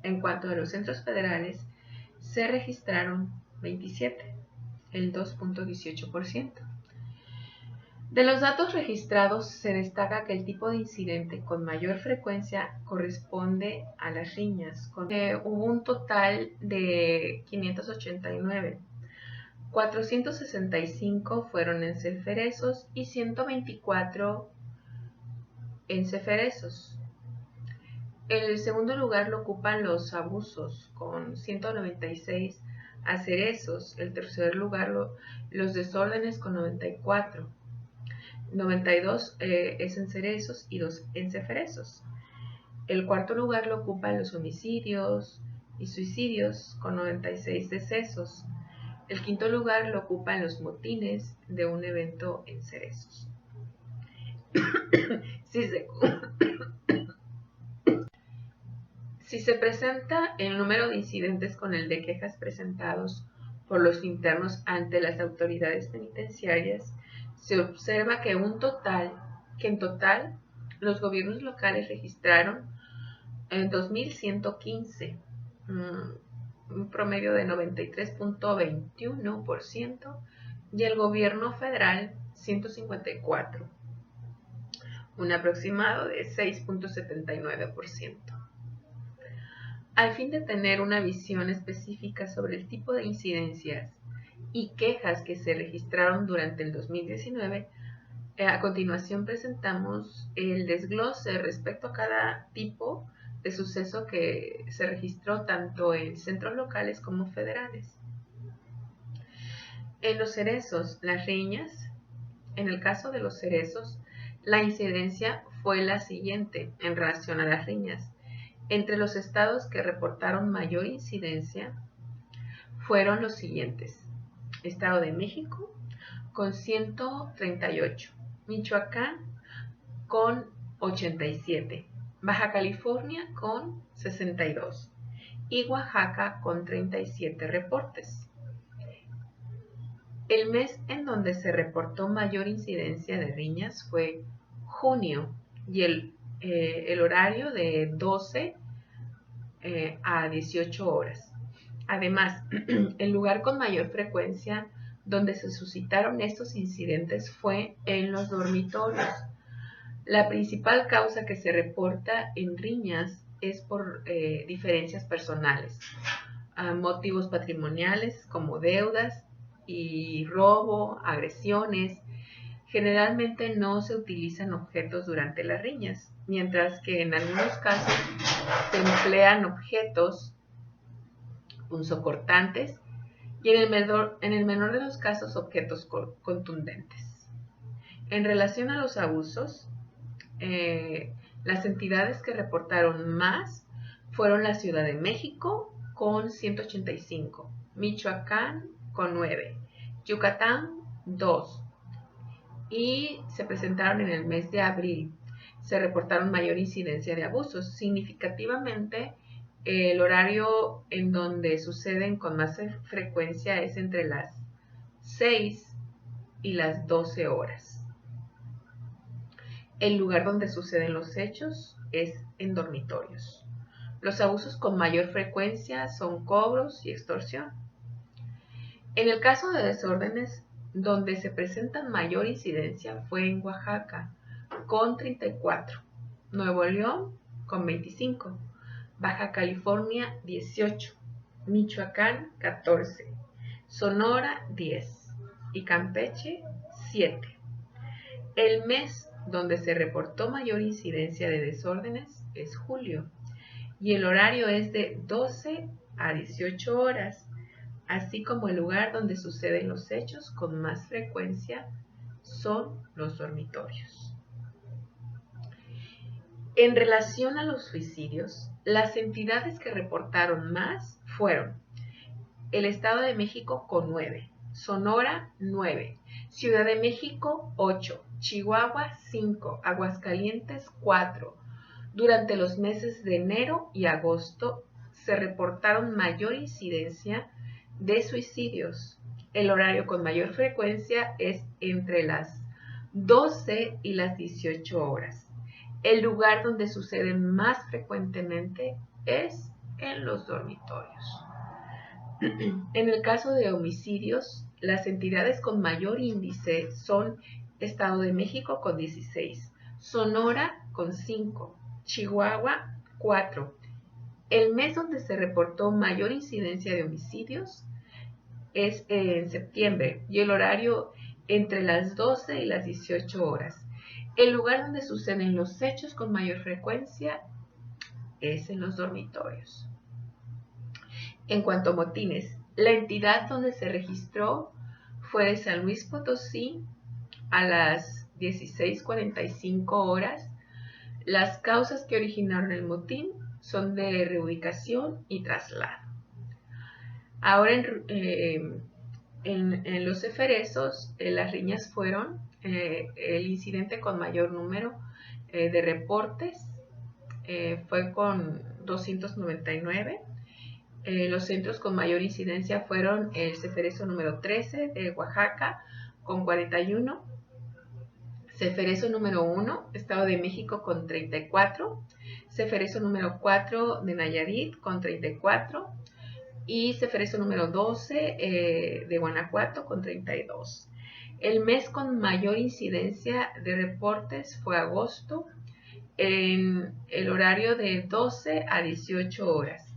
En cuanto a los centros federales, se registraron 27, el 2.18%. De los datos registrados se destaca que el tipo de incidente con mayor frecuencia corresponde a las riñas, hubo un total de 589. 465 fueron en ceferezos y 124 en ceferezos. El segundo lugar lo ocupan los abusos, con 196 a cerezos. El tercer lugar los desórdenes, con 94. 92 es en cerezos y 2 en ceferezos. El cuarto lugar lo ocupan los homicidios y suicidios, con 96 decesos. El quinto lugar lo ocupan los motines de un evento en cerezos. Si se presenta el número de incidentes con el de quejas presentados por los internos ante las autoridades penitenciarias, se observa que en total los gobiernos locales registraron 2.115, un promedio de 93.21%, y el gobierno federal 154, un aproximado de 6.79%. Al fin de tener una visión específica sobre el tipo de incidencias y quejas que se registraron durante el 2019, a continuación presentamos el desglose respecto a cada tipo de suceso que se registró tanto en centros locales como federales. En los cerezos, las riñas. En el caso de los cerezos, la incidencia fue la siguiente en relación a las riñas. Entre los estados que reportaron mayor incidencia fueron los siguientes: Estado de México con 138, Michoacán con 87, Baja California con 62 y Oaxaca con 37 reportes. El mes en donde se reportó mayor incidencia de riñas fue junio y el horario de 12 a 18 horas. Además, el lugar con mayor frecuencia donde se suscitaron estos incidentes fue en los dormitorios. La principal causa que se reporta en riñas es por diferencias personales, motivos patrimoniales como deudas y robo, agresiones. Generalmente no se utilizan objetos durante las riñas, mientras que en algunos casos se emplean objetos punzocortantes y en el menor de los casos objetos contundentes. En relación a los abusos, las entidades que reportaron más fueron la Ciudad de México con 185, Michoacán con 9, Yucatán 2 y se presentaron en el mes de abril. Se reportaron mayor incidencia de abusos. Significativamente, el horario en donde suceden con más frecuencia es entre las 6 y las 12 horas. El lugar donde suceden los hechos es en dormitorios. Los abusos con mayor frecuencia son cobros y extorsión. En el caso de desórdenes, donde se presentan mayor incidencia fue en Oaxaca, con 34, Nuevo León, con 25, Baja California, 18, Michoacán, 14, Sonora, 10 y Campeche, 7. El mes donde se reportó mayor incidencia de desórdenes es julio y el horario es de 12 a 18 horas, así como el lugar donde suceden los hechos con más frecuencia son los dormitorios. En relación a los suicidios, las entidades que reportaron más fueron el Estado de México con 9, Sonora 9, Ciudad de México 8, Chihuahua 5, Aguascalientes 4. Durante los meses de enero y agosto se reportaron mayor incidencia de suicidios. El horario con mayor frecuencia es entre las 12 y las 18 horas. El lugar donde suceden más frecuentemente es en los dormitorios. En el caso de homicidios, las entidades con mayor índice son Estado de México con 16, Sonora con 5, Chihuahua 4. El mes donde se reportó mayor incidencia de homicidios es en septiembre y el horario entre las 12 y las 18 horas. El lugar donde suceden los hechos con mayor frecuencia es en los dormitorios. En cuanto a motines, la entidad donde se registró fue de San Luis Potosí a las 16:45 horas. Las causas que originaron el motín son de reubicación y traslado. Ahora en los Eferesos, las riñas fueron el incidente con mayor número de reportes, fue con 299. Los centros con mayor incidencia fueron el Ceferezo número 13 de Oaxaca con 41, Ceferezo número 1, Estado de México con 34, Ceferezo número 4 de Nayarit con 34 y Ceferezo número 12 de Guanajuato con 32. El mes con mayor incidencia de reportes fue agosto, en el horario de 12 a 18 horas.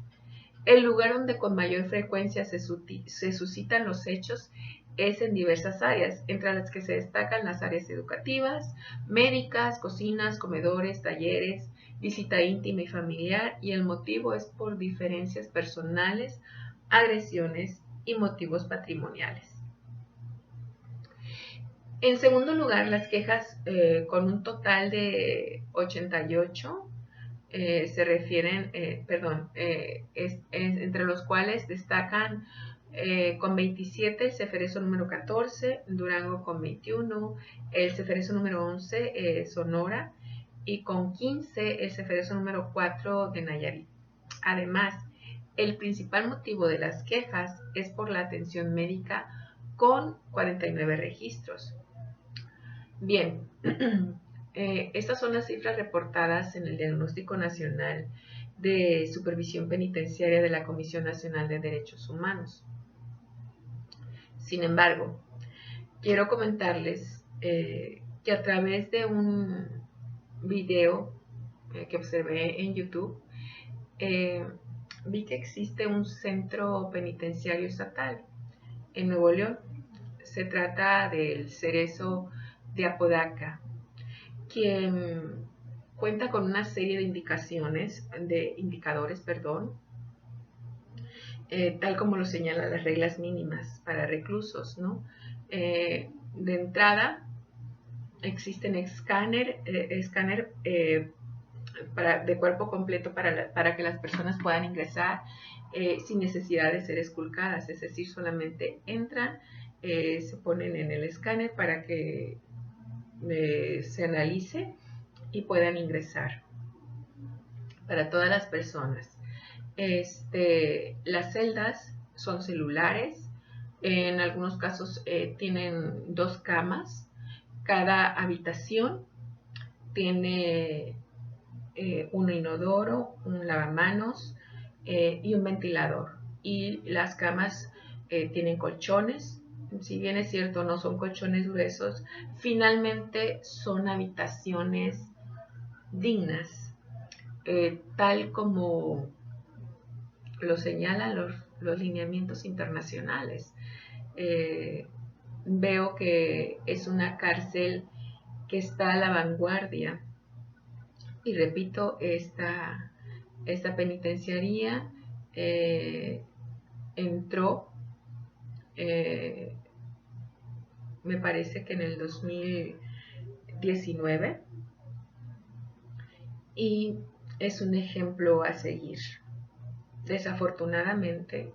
El lugar donde con mayor frecuencia se suscitan los hechos es en diversas áreas, entre las que se destacan las áreas educativas, médicas, cocinas, comedores, talleres, visita íntima y familiar, y el motivo es por diferencias personales, agresiones y motivos patrimoniales. En segundo lugar, las quejas con un total de 88 se refieren, entre los cuales destacan con 27 el Ceferezo número 14, Durango con 21, el Ceferezo número 11, Sonora, y con 15 el Ceferezo número 4 de Nayarit. Además, el principal motivo de las quejas es por la atención médica con 49 registros. Bien, estas son las cifras reportadas en el Diagnóstico Nacional de Supervisión Penitenciaria de la Comisión Nacional de Derechos Humanos. Sin embargo, quiero comentarles que a través de un video que observé en YouTube, vi que existe un centro penitenciario estatal en Nuevo León. Se trata del Cerezo de Apodaca, quien cuenta con una serie de indicadores, tal como lo señalan las reglas mínimas para reclusos, ¿no? De entrada, existen escáner de cuerpo completo para que las personas puedan ingresar sin necesidad de ser esculcadas, es decir, solamente entran, se ponen en el escáner para que se analice y puedan ingresar para todas las personas. Las celdas son celulares, en algunos casos tienen 2 camas, cada habitación tiene un inodoro, un lavamanos y un ventilador, y las camas tienen colchones. Si bien es cierto, no son colchones gruesos, finalmente son habitaciones dignas, tal como lo señalan los lineamientos internacionales. Veo que es una cárcel que está a la vanguardia, y repito, esta penitenciaría entró, me parece que en el 2019, y es un ejemplo a seguir. Desafortunadamente,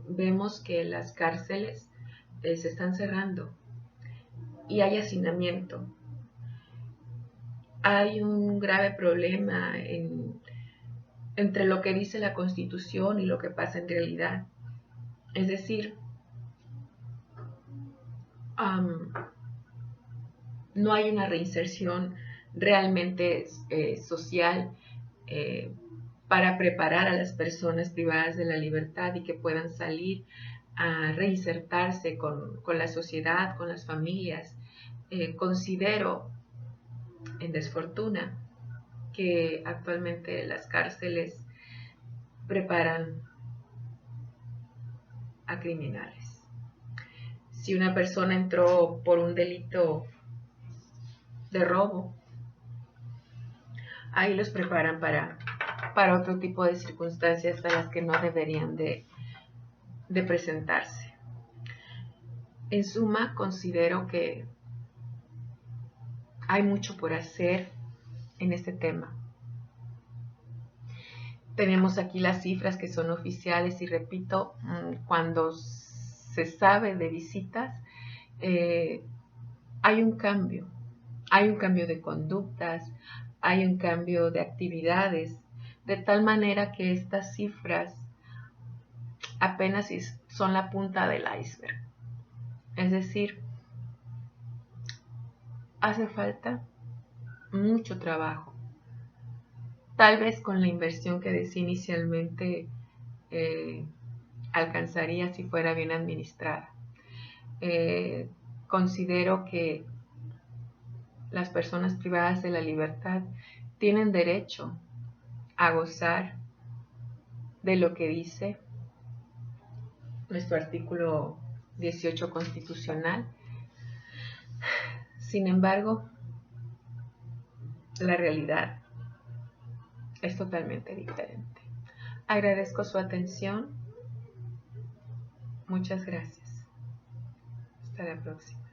vemos que las cárceles se están cerrando y hay hacinamiento. Hay un grave problema entre lo que dice la Constitución y lo que pasa en realidad. Es decir, no hay una reinserción realmente social para preparar a las personas privadas de la libertad y que puedan salir a reinsertarse con la sociedad, con las familias. Considero, en desfortuna, que actualmente las cárceles preparan a criminales. Si una persona entró por un delito de robo, ahí los preparan para otro tipo de circunstancias a las que no deberían de presentarse. En suma, considero que hay mucho por hacer en este tema. Tenemos aquí las cifras que son oficiales y repito, cuando se sabe de visitas, hay un cambio de conductas, hay un cambio de actividades, de tal manera que estas cifras apenas son la punta del iceberg. Es decir, hace falta mucho trabajo. Tal vez con la inversión que decía inicialmente alcanzaría si fuera bien administrada. Considero que las personas privadas de la libertad tienen derecho a gozar de lo que dice nuestro artículo 18 constitucional. Sin embargo, la realidad es totalmente diferente. Agradezco su atención. Muchas gracias. Hasta la próxima.